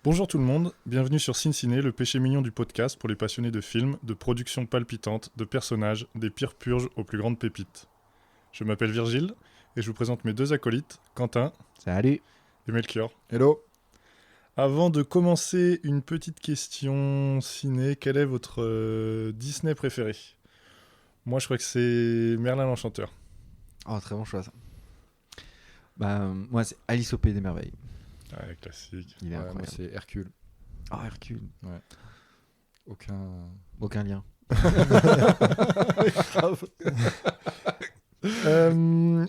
Bonjour tout le monde, bienvenue sur Ciné, le péché mignon du podcast pour les passionnés de films, de productions palpitantes, de personnages, des pires purges aux plus grandes pépites. Je m'appelle Virgile et je vous présente mes deux acolytes, Quentin Salut. et Melchior. Hello. Avant de commencer, une petite question ciné, quel est votre Disney préféré ? Moi je crois que c'est Merlin l'Enchanteur. Oh, très bon choix ça. Moi c'est Alice au Pays des Merveilles. Ouais, classique. Il est Moi incroyable. c'est Hercule. Oh, Hercule. Aucun lien.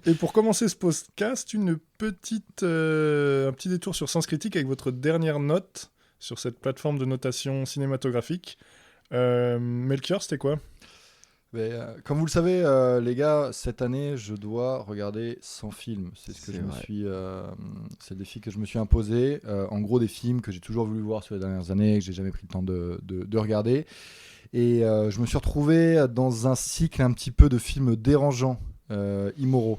Et pour commencer ce podcast, un petit détour sur Sens Critique avec votre dernière note sur cette plateforme de notation cinématographique. Melchior, c'était quoi ? Comme vous le savez, les gars, cette année, je dois regarder 100 films. C'est ce que c'est le défi que je me suis imposé. En gros, des films que j'ai toujours voulu voir sur les dernières années, que j'ai jamais pris le temps de regarder. Et je me suis retrouvé dans un cycle un petit peu de films dérangeants, immoraux.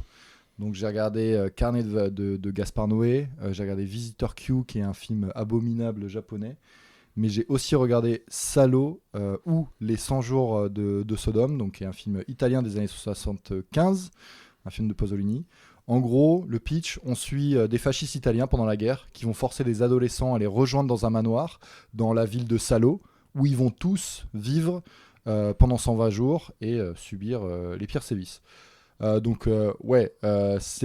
Donc j'ai regardé Carnet de Gaspard Noé, j'ai regardé Visitor Q, qui est un film abominable japonais. Mais j'ai aussi regardé Salo ou Les 100 jours de Sodome, donc qui est un film italien des années 75, un film de Pasolini. En gros, le pitch, on suit des fascistes italiens pendant la guerre qui vont forcer les adolescents à les rejoindre dans un manoir dans la ville de Salo, où ils vont tous vivre pendant 120 jours et subir les pires sévices. C'est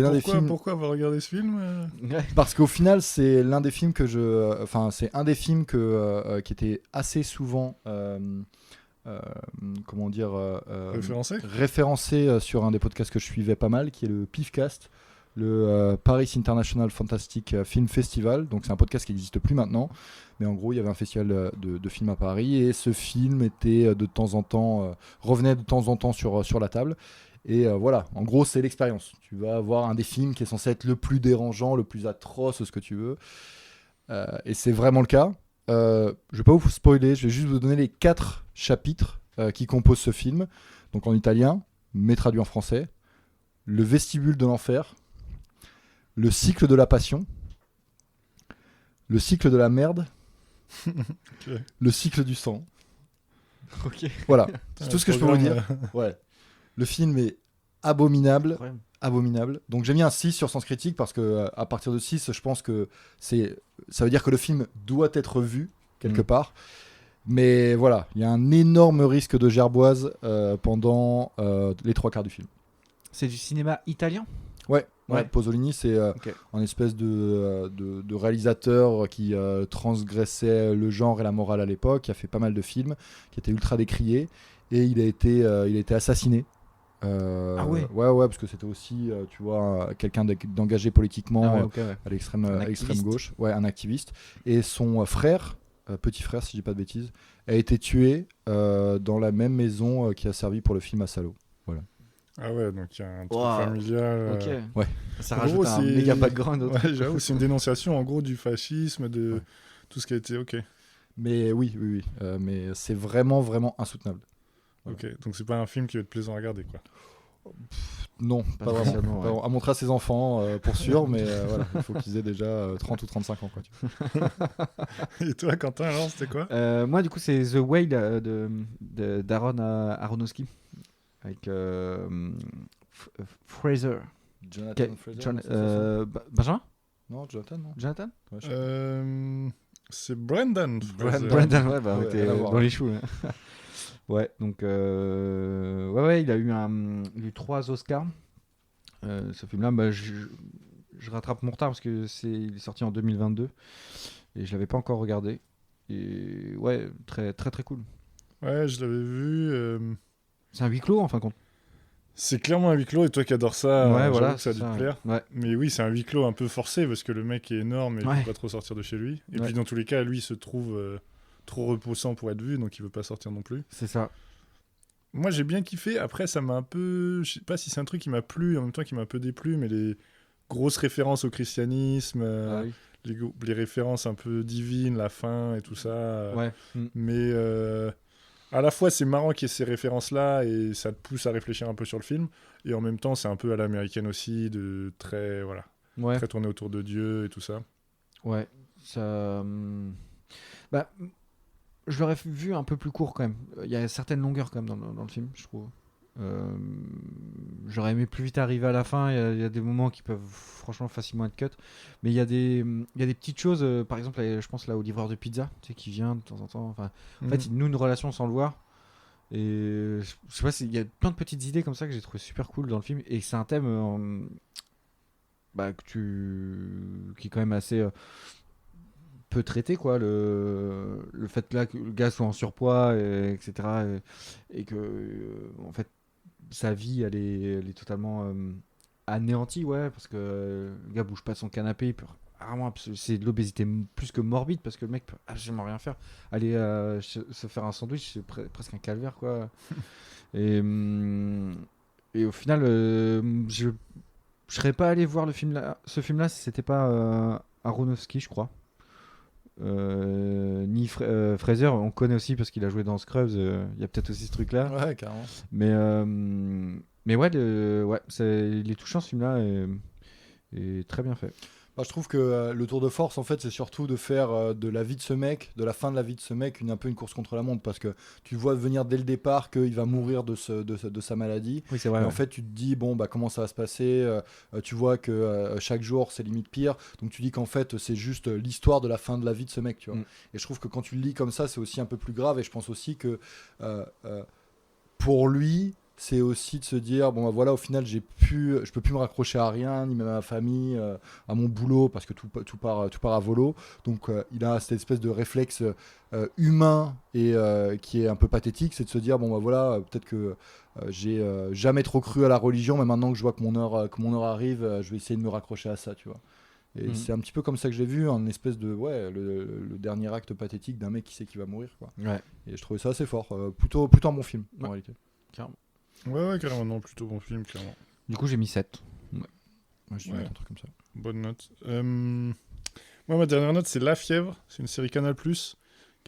l'un des films. Pourquoi avoir regardé ce film ? Parce qu'au final, c'est l'un des films que c'est un des films qui était assez souvent, référencé sur un des podcasts que je suivais pas mal, qui est le PIFcast, le Paris International Fantastic Film Festival. Donc c'est un podcast qui n'existe plus maintenant, mais en gros il y avait un festival de films à Paris et ce film était revenait de temps en temps sur la table. Et voilà, en gros, c'est l'expérience. Tu vas avoir un des films qui est censé être le plus dérangeant, le plus atroce, ce que tu veux. Et c'est vraiment le cas. Je vais pas vous spoiler, je vais juste vous donner les 4 chapitres qui composent ce film. Donc en italien, mais traduit en français. Le vestibule de l'enfer. Le cycle de la passion. Le cycle de la merde. Okay. Le cycle du sang. Ok. Voilà, c'est tout ce que je peux vous dire. Ouais. Le film est abominable. Donc j'ai mis un 6 sur Sens Critique parce que à partir de 6, je pense que ça veut dire que le film doit être vu quelque part. Mais voilà, il y a un énorme risque de gerboise pendant les 3 quarts du film. C'est du cinéma italien ? Ouais. Pasolini, c'est un espèce de réalisateur qui transgressait le genre et la morale à l'époque, qui a fait pas mal de films, qui était ultra décrié, et il a été assassiné. Ah ouais. Ouais, parce que c'était aussi, tu vois, quelqu'un d'engagé politiquement à l'extrême gauche, un activiste. Et son frère, petit frère si je dis pas de bêtises, a été tué dans la même maison qui a servi pour le film à Salo. Voilà. Ah ouais, donc il y a un truc familial. Ok. Ouais. Ça rajoute un méga background. Ouais, j'avoue, c'est une dénonciation en gros du fascisme, de tout ce qui a été. Ok. Mais oui. Mais c'est vraiment, vraiment insoutenable. Voilà. Ok, donc c'est pas un film qui va être plaisant à regarder, quoi. Non, pas vraiment. Ouais. À montrer à ses enfants, pour sûr, mais voilà, il faut qu'ils aient déjà 30 ou 35 ans. Quoi, Et toi, Quentin, alors, c'était quoi ? Moi, du coup, c'est The Whale d'Aaron Aronofsky, avec Fraser. Jonathan Fraser. Benjamin ? Non, Jonathan, non. Jonathan ? Ouais, c'est Brendan. Brandon, on était à voir. dans les choux. Là. Ouais, donc il a eu 3 Oscars. Ce film-là, je rattrape mon retard parce que il est sorti en 2022 et je l'avais pas encore regardé. Et ouais, très très très cool. Ouais, je l'avais vu. C'est un huis clos en fin de compte. C'est clairement un huis clos et toi qui adores ça, voilà, que ça a dû te plaire. Ouais. Mais oui, c'est un huis clos un peu forcé parce que le mec est énorme et il peut pas trop sortir de chez lui. Et puis dans tous les cas, lui il se trouve trop repoussant pour être vu, donc il veut pas sortir non plus. C'est ça. Moi j'ai bien kiffé. Après ça m'a un peu, je sais pas si c'est un truc qui m'a plu, en même temps qui m'a un peu déplu, mais les grosses références au christianisme, les références un peu divines, la fin et tout ça. Mais à la fois c'est marrant qu'il y ait ces références-là et ça te pousse à réfléchir un peu sur le film. Et en même temps c'est un peu à l'américaine aussi, très tourné autour de Dieu et tout ça. Ouais. ça, bah, je l'aurais vu un peu plus court quand même. Il y a certaines longueurs quand même dans le film, je trouve. J'aurais aimé plus vite arriver à la fin. Il y a des moments qui peuvent franchement facilement être cut, mais il y a des petites choses. Par exemple, je pense là au livreur de pizza, tu sais, qui vient de temps en temps. Enfin, en fait, il noue une relation sans le voir. Et je sais pas, il y a plein de petites idées comme ça que j'ai trouvé super cool dans le film. Et c'est un thème qui est quand même assez peu traité, quoi. Le fait que le gars soit en surpoids, etc. Et que, en fait, sa vie, elle est totalement anéantie, ouais, parce que le gars bouge pas de son canapé, il peut vraiment c'est de l'obésité plus que morbide, parce que le mec peut absolument rien faire. Aller se faire un sandwich, c'est presque un calvaire, quoi. et au final, je serais pas allé voir ce film-là si c'était pas Aronofsky, je crois. Ni Fraser, on connaît aussi parce qu'il a joué dans Scrubs. Il y a peut-être aussi ce truc-là. Ouais, carrément. Mais ouais, il est touchant ce film-là et très bien fait. Bah, je trouve que le tour de force, en fait, c'est surtout de faire de la vie de ce mec, de la fin de la vie de ce mec, un peu une course contre la montre, parce que tu vois venir dès le départ qu'il va mourir de sa maladie. Oui, c'est vrai. Et en fait, tu te dis, bon, bah, comment ça va se passer tu vois que chaque jour, c'est limite pire. Donc, tu dis qu'en fait, c'est juste l'histoire de la fin de la vie de ce mec, tu vois. Et je trouve que quand tu le lis comme ça, c'est aussi un peu plus grave. Et je pense aussi que pour lui, c'est aussi de se dire bon bah voilà, au final je peux plus me raccrocher à rien, ni même à ma famille, à mon boulot, parce que tout part à volo. Donc il a cette espèce de réflexe humain et qui est un peu pathétique, c'est de se dire bon bah voilà, peut-être que j'ai jamais trop cru à la religion, mais maintenant que je vois que mon heure arrive, je vais essayer de me raccrocher à ça, tu vois. Et c'est un petit peu comme ça que j'ai vu, un espèce de le dernier acte pathétique d'un mec qui sait qu'il va mourir, quoi. Ouais. Et je trouvais ça assez fort, plutôt un bon film en réalité. Carrément. Ouais, carrément, non, plutôt bon film, clairement. Du coup, j'ai mis 7. Moi, je dirais un truc comme ça. Bonne note. Moi, ma dernière note, c'est La Fièvre. C'est une série Canal+, qui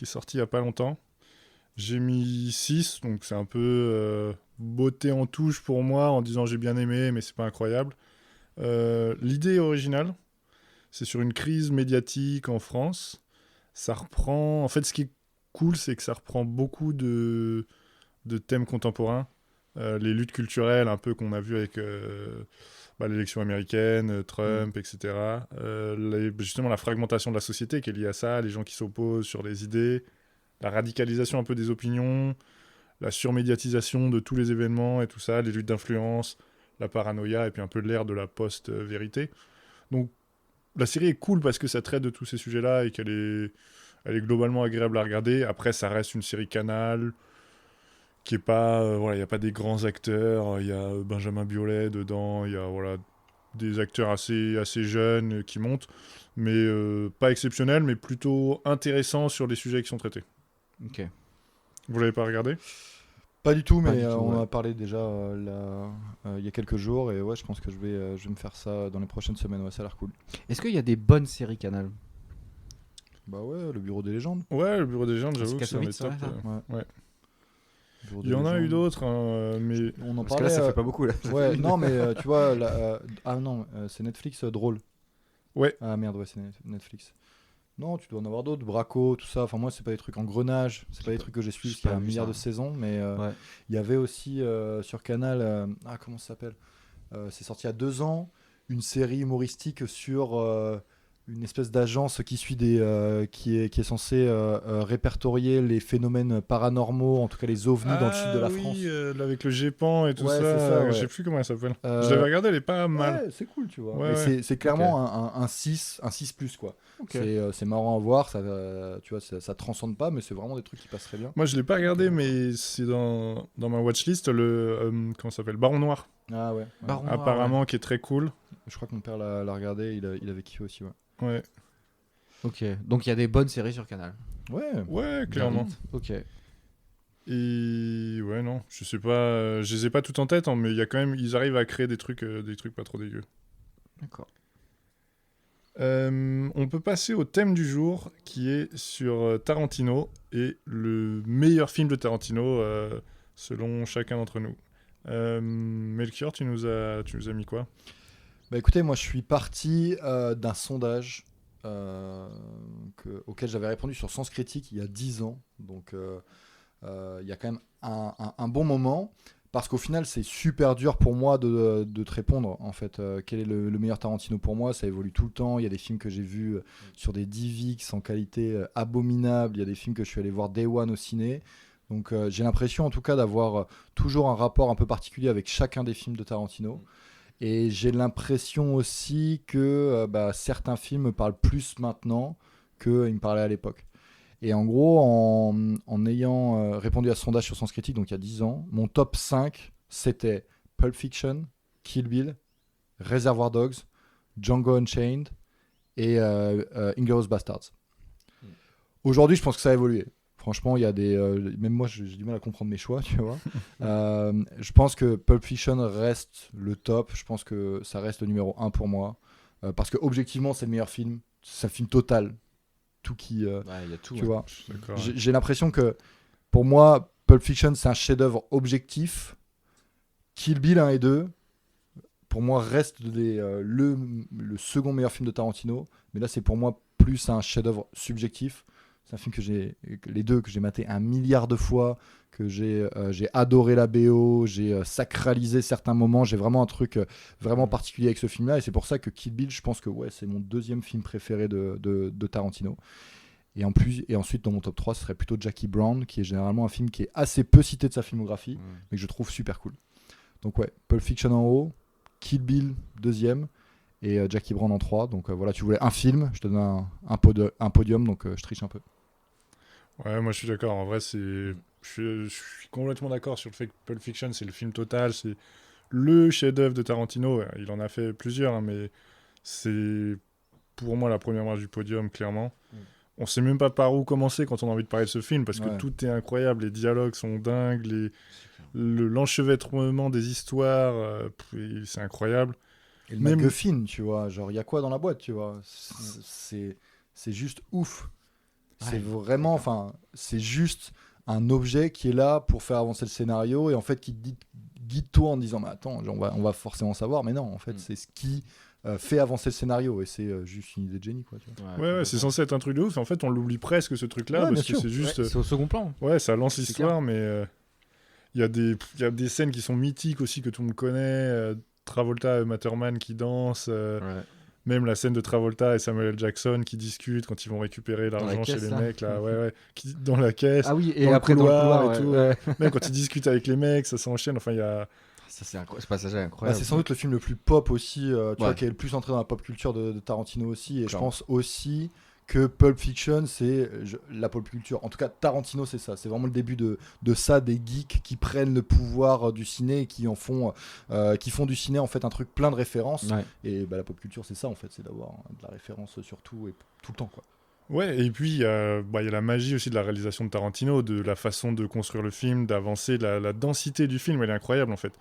est sortie il y a pas longtemps. J'ai mis 6, donc c'est un peu beauté en touche pour moi, en disant j'ai bien aimé, mais c'est pas incroyable. L'idée est originale. C'est sur une crise médiatique en France. Ça reprend... En fait, ce qui est cool, c'est que ça reprend beaucoup de thèmes contemporains. Les luttes culturelles un peu qu'on a vues avec l'élection américaine, Trump, etc. Justement la fragmentation de la société qui est liée à ça, les gens qui s'opposent sur les idées, la radicalisation un peu des opinions, la surmédiatisation de tous les événements et tout ça, les luttes d'influence, la paranoïa et puis un peu l'ère de la post-vérité. Donc la série est cool parce que ça traite de tous ces sujets-là et qu'elle est globalement agréable à regarder. Après, ça reste une série Canal qui est pas il y a pas des grands acteurs, il y a Benjamin Biolay dedans, il y a des acteurs assez jeunes qui montent, mais pas exceptionnels, mais plutôt intéressants sur les sujets qui sont traités. Ok. Vous l'avez pas regardé ? Pas du tout, mais on en a parlé déjà il y a quelques jours, et ouais, je pense que je vais me faire ça dans les prochaines semaines. Ouais, ça a l'air cool. Est-ce qu'il y a des bonnes séries Canal ? Bah ouais, le Bureau des légendes. Ouais, le Bureau des légendes, j'avoue que c'est Kassovitz, top. Ouais. Il y en a eu d'autres, mais on en Parce parlait. que là, ça fait pas beaucoup là. Ouais, non, mais tu vois, c'est Netflix drôle. Ouais. Ah merde, ouais, c'est Netflix. Non, tu dois en avoir d'autres, Braco, tout ça. Enfin, moi, c'est pas des trucs engrenage, c'est pas des trucs que j'ai suivis, parce qu'il y a un milliard de saisons, mais il y avait aussi sur Canal, comment ça s'appelle c'est sorti il y a 2 ans, une série humoristique sur une espèce d'agence qui suit qui est censée répertorier les phénomènes paranormaux, en tout cas les ovnis dans le sud de la France. Avec le GEPAN et tout Ouais, ça, c'est ça, ouais. je sais plus comment elle s'appelle. Je l'avais regardé, elle est pas mal. Ouais, c'est cool, tu vois. Ouais. C'est clairement un 6 plus, quoi. Okay. C'est marrant à voir, ça, tu vois, ça transcende pas, mais c'est vraiment des trucs qui passent très bien. Moi, je l'ai pas regardé, mais c'est dans ma watchlist, comment ça s'appelle, Baron Noir. Ah ouais. Baron apparemment, Noir, ouais. Qui est très cool. Je crois que mon père l'a regardé, il avait kiffé aussi, ouais. Ouais. Ok, donc il y a des bonnes séries sur Canal. Ouais, clairement. Ok. Et ouais, non, je sais pas, je les ai pas toutes en tête, mais il y a quand même, ils arrivent à créer des trucs pas trop dégueux. D'accord. On peut passer au thème du jour qui est sur Tarantino et le meilleur film de Tarantino selon chacun d'entre nous. Melchior, tu nous as mis quoi ? Bah écoutez, moi je suis parti d'un sondage auquel j'avais répondu sur Sens Critique il y a 10 ans. Donc il y a quand même un bon moment. Parce qu'au final, c'est super dur pour moi de te répondre. En fait, quel est le meilleur Tarantino pour moi? Ça évolue tout le temps. Il y a des films que j'ai vus sur des DivX en qualité abominable. Il y a des films que je suis allé voir Day One au ciné. Donc j'ai l'impression en tout cas d'avoir toujours un rapport un peu particulier avec chacun des films de Tarantino. Et j'ai l'impression aussi que certains films me parlent plus maintenant qu'ils me parlaient à l'époque. Et en gros, en ayant répondu à ce sondage sur Sens Critique, donc il y a 10 ans, mon top 5, c'était Pulp Fiction, Kill Bill, Reservoir Dogs, Django Unchained et Inglourious Basterds. Aujourd'hui, je pense que ça a évolué. Franchement, il y a des... même moi, j'ai du mal à comprendre mes choix, tu vois. Je pense que Pulp Fiction reste le top. Je pense que ça reste le numéro 1 pour moi. Parce que objectivement, c'est le meilleur film. C'est un film total. Tout qui... y a tout, tu vois. J'ai l'impression que, pour moi, Pulp Fiction, c'est un chef-d'œuvre objectif. Kill Bill 1 et 2, pour moi, reste le second meilleur film de Tarantino. Mais là, c'est pour moi plus un chef-d'œuvre subjectif. C'est un film que j'ai maté 1 milliard de fois, que j'ai adoré la BO, j'ai sacralisé certains moments, j'ai vraiment un truc vraiment particulier avec ce film-là, et c'est pour ça que Kill Bill, je pense que c'est mon deuxième film préféré de Tarantino. Et ensuite, dans mon top 3, ce serait plutôt Jackie Brown, qui est généralement un film qui est assez peu cité de sa filmographie, mais que je trouve super cool. Donc Pulp Fiction en haut, Kill Bill deuxième, et Jackie Brown en 3. Donc voilà, tu voulais un film, je te donne un podium, donc je triche un peu. Ouais, moi je suis d'accord. En vrai, je suis complètement d'accord sur le fait que Pulp Fiction, c'est le film total, c'est le chef-d'œuvre de Tarantino. Il en a fait plusieurs, hein, mais c'est pour moi la première marche du podium, clairement. On sait même pas par où commencer quand on a envie de parler de ce film, parce que tout est incroyable, les dialogues sont dingues, l'enchevêtrement des histoires, c'est incroyable. Et le MacGuffin, tu vois, genre il y a quoi dans la boîte, tu vois, c'est juste ouf. C'est vraiment, c'est juste un objet qui est là pour faire avancer le scénario et en fait qui te guide toi en disant mais attends, on va forcément savoir, mais non, en fait c'est ce qui fait avancer le scénario et c'est juste une idée de génie, quoi. Tu vois. Ouais, c'est censé être un truc de ouf. En fait, on l'oublie presque ce truc-là parce que c'est juste. C'est au second plan. Ouais, ça lance l'histoire, mais il y a des scènes qui sont mythiques aussi que tout le monde connaît. Travolta et Matterman qui dansent. Même la scène de Travolta et Samuel L. Jackson qui discutent quand ils vont récupérer l'argent chez les mecs, là, dans la caisse, ah oui, et dans après le couloir dans le couloir, et tout. Même quand ils discutent avec les mecs, ça s'enchaîne. Enfin, il y a. Ça, ce passage est incroyable. C'est sans doute le film le plus pop aussi, tu vois, qui est le plus entré dans la pop culture de Tarantino aussi. Et je pense aussi que Pulp Fiction, c'est la pop culture. En tout cas, Tarantino, c'est ça. C'est vraiment le début de ça, des geeks qui prennent le pouvoir du ciné et qui font du ciné en fait un truc plein de références. Et la pop culture, c'est ça en fait, c'est d'avoir de la référence sur tout et tout le temps, quoi. Ouais, et puis il y a la magie aussi de la réalisation de Tarantino, de la façon de construire le film, d'avancer, la densité du film, elle est incroyable en fait.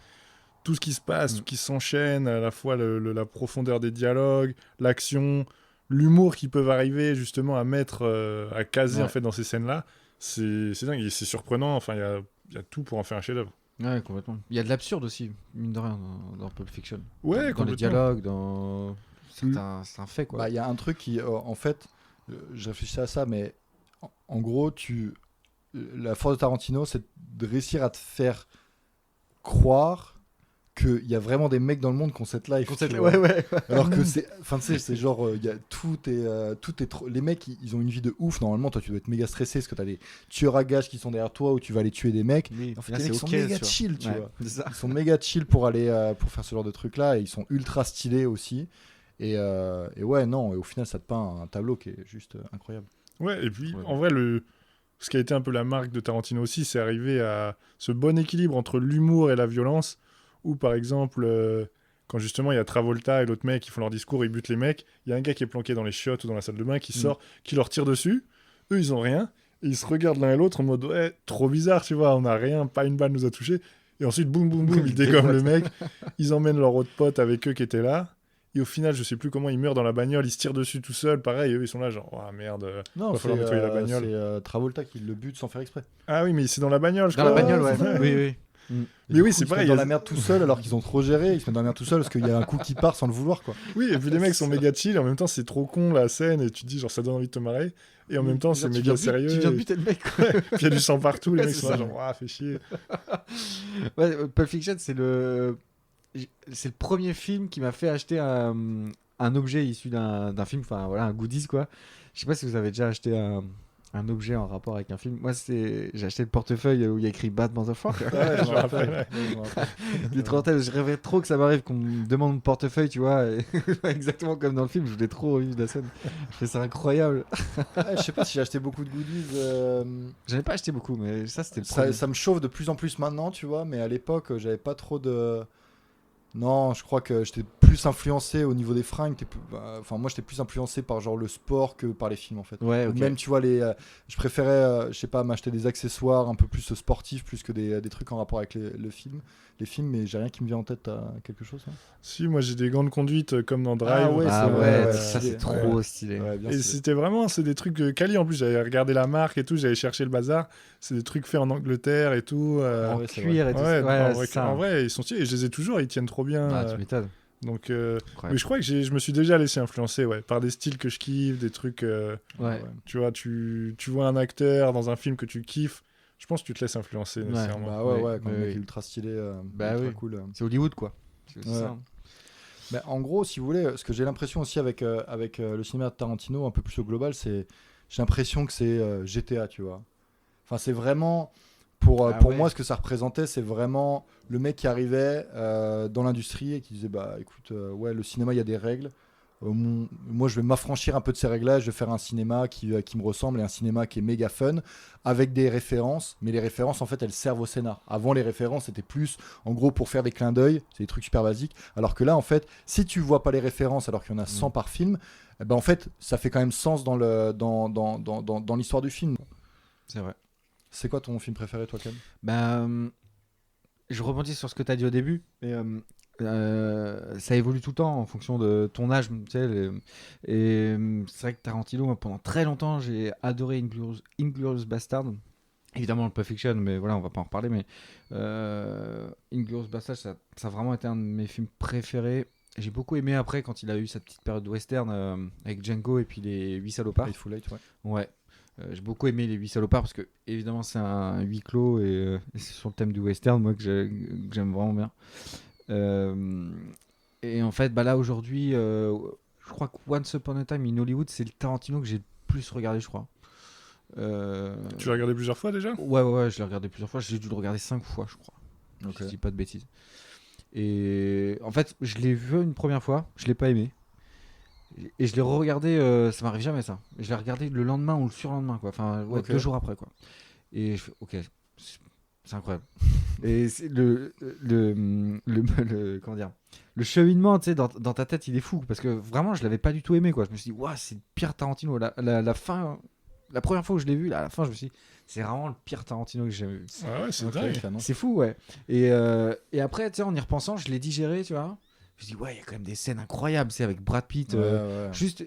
Tout ce qui se passe, tout qui s'enchaîne, à la fois la profondeur des dialogues, l'action, l'humour qui peuvent arriver justement à mettre, à caser en fait dans ces scènes-là, c'est dingue, et c'est surprenant. Enfin, il y a tout pour en faire un chef-d'œuvre. Ouais, complètement. Il y a de l'absurde aussi, mine de rien, dans Pulp Fiction. Ouais, dans les dialogues, dans c'est un fait, quoi. Il y a un truc qui, en fait, je réfléchissais à ça, mais en gros, la force de Tarantino, c'est de réussir à te faire croire qu'il y a vraiment des mecs dans le monde qui ont cette life. Alors que c'est genre, tout est trop. Les mecs, ils ont une vie de ouf. Normalement, toi, tu dois être méga stressé parce que t'as des tueurs à gages qui sont derrière toi ou tu vas aller tuer des mecs. Oui. En fait, les mecs sont méga chill, tu vois. Ils sont méga chill pour aller pour faire ce genre de truc là et ils sont ultra stylés aussi. Et ouais, non, et au final, ça te peint un tableau qui est juste incroyable. Ouais, et puis en vrai, ce qui a été un peu la marque de Tarantino aussi, c'est arriver à ce bon équilibre entre l'humour et la violence. Ou par exemple, quand justement il y a Travolta et l'autre mec qui font leur discours, ils butent les mecs, il y a un gars qui est planqué dans les chiottes ou dans la salle de bain qui sort, qui leur tire dessus, eux ils ont rien, et ils se regardent l'un et l'autre en mode ouais, trop bizarre, tu vois, on a rien, pas une balle nous a touché, et ensuite boum boum boum, ils dégomment le mec, ils emmènent leur autre pote avec eux qui était là, et au final je sais plus comment, ils meurent dans la bagnole, ils se tirent dessus tout seuls, pareil, eux ils sont là genre oh merde, non, va falloir nettoyer la bagnole. C'est Travolta qui le bute sans faire exprès. Ah oui, mais c'est dans la bagnole, je crois. Dans la bagnole, ouais. Oui. Mais oui, c'est pareil. Ils se mettent dans la merde tout seul alors qu'ils ont trop géré. Ils se mettent dans la merde tout seul parce qu'il y a un coup qui part sans le vouloir, quoi. Oui, et puis les mecs sont méga chill. En même temps, c'est trop con la scène et tu te dis genre ça donne envie de te marrer. Et en même temps, c'est méga sérieux. Tu viens de buter le mec. Quoi. Puis il y a du sang partout. Les mecs sont là genre fais chier. Ouais, Pulp Fiction, c'est le premier film qui m'a fait acheter un objet issu d'un film, enfin voilà, un goodies quoi. Je sais pas si vous avez déjà acheté un objet en rapport avec un film. Moi, j'ai acheté le portefeuille où il y a écrit Bad Motherfucker. Ouais, je me rappelle. Des trentaines, je rêvais trop que ça m'arrive qu'on me demande mon portefeuille, tu vois, et exactement comme dans le film. Je voulais trop revivre la scène. Je fais ça incroyable. Je sais pas si j'ai acheté beaucoup de goodies. J'en ai pas acheté beaucoup, mais ça c'était le premier. Ça me chauffe de plus en plus maintenant, tu vois, mais à l'époque, j'avais pas trop de. Non, je crois que j'étais plus influencé au niveau des fringues. Enfin, moi, j'étais plus influencé par genre le sport que par les films, en fait. Ouais, ok. Même, tu vois, je préférais, je sais pas, m'acheter des accessoires un peu plus sportifs, plus que des trucs en rapport avec les films. Les films, mais j'ai rien qui me vient en tête. T'as quelque chose, hein? Si, moi j'ai des gants de conduite comme dans Drive. Ça c'est trop stylé. Ouais, et c'était vraiment, c'est des trucs quali. En plus, j'avais regardé la marque et tout, j'avais cherché le bazar. C'est des trucs faits en Angleterre et tout. En cuir et tout. En vrai, ils sont stylés et je les ai toujours, ils tiennent trop bien. Tu m'étonnes. Donc, mais je crois que je me suis déjà laissé influencer par des styles que je kiffe, des trucs. Tu vois, tu vois un acteur dans un film que tu kiffes. Je pense que tu te laisses influencer nécessairement. Quand le mec est ultra stylé, ultra cool. C'est Hollywood quoi. C'est ça. Mais en gros, si vous voulez, ce que j'ai l'impression aussi avec le cinéma de Tarantino, un peu plus au global, j'ai l'impression que c'est GTA, tu vois. Enfin, c'est vraiment, pour moi, ce que ça représentait, c'est vraiment le mec qui arrivait dans l'industrie et qui disait, bah écoute, le cinéma, il y a des règles. Moi, je vais m'affranchir un peu de ces règles-là. Je vais faire un cinéma qui me ressemble et un cinéma qui est méga fun avec des références. Mais les références, en fait, elles servent au scénar. Avant, les références, c'était plus, en gros, pour faire des clins d'œil. C'est des trucs super basiques. Alors que là, en fait, si tu vois pas les références, alors qu'il y en a 100 par film, en fait, ça fait quand même sens dans l'histoire du film. C'est vrai. C'est quoi ton film préféré, toi, Ken? Je rebondis sur ce que tu as dit au début. Mais ça évolue tout le temps en fonction de ton âge, tu sais, et c'est vrai que Tarantino, moi, pendant très longtemps j'ai adoré Inglourious Bastard, évidemment le Pulp Fiction, mais voilà, on va pas en reparler, mais Inglourious Bastard, ça a vraiment été un de mes films préférés. J'ai beaucoup aimé après quand il a eu sa petite période western avec Django et puis les 8 salopards. Hateful Eight, ouais. J'ai beaucoup aimé les 8 salopards parce que évidemment c'est un huis clos et c'est sur le thème du western, moi que j'aime vraiment bien. Et en fait, là aujourd'hui, je crois que Once Upon a Time in Hollywood, c'est le Tarantino que j'ai le plus regardé, je crois. Tu l'as regardé plusieurs fois déjà ? Ouais, je l'ai regardé plusieurs fois. J'ai dû le regarder 5 fois, je crois. Je dis pas de bêtises. Et en fait, je l'ai vu une première fois, je l'ai pas aimé. Et je l'ai re-regardé, ça m'arrive jamais ça. Je l'ai regardé le lendemain ou le surlendemain, quoi. Enfin, 2 jours après, quoi. Et je fais, ok, c'est incroyable. Et c'est comment dire, le cheminement, tu sais, dans ta tête, il est fou parce que vraiment, je l'avais pas du tout aimé, quoi. Je me suis dit, waouh, c'est le pire Tarantino. La fin, la première fois que je l'ai vu, à la fin, je me suis dit, c'est vraiment le pire Tarantino que j'ai jamais vu. Ah ouais, c'est dingue. C'est fou, ouais. Et après, tu sais, en y repensant, je l'ai digéré, tu vois. Je me suis dit, ouais, il y a quand même des scènes incroyables, c'est avec Brad Pitt. Juste,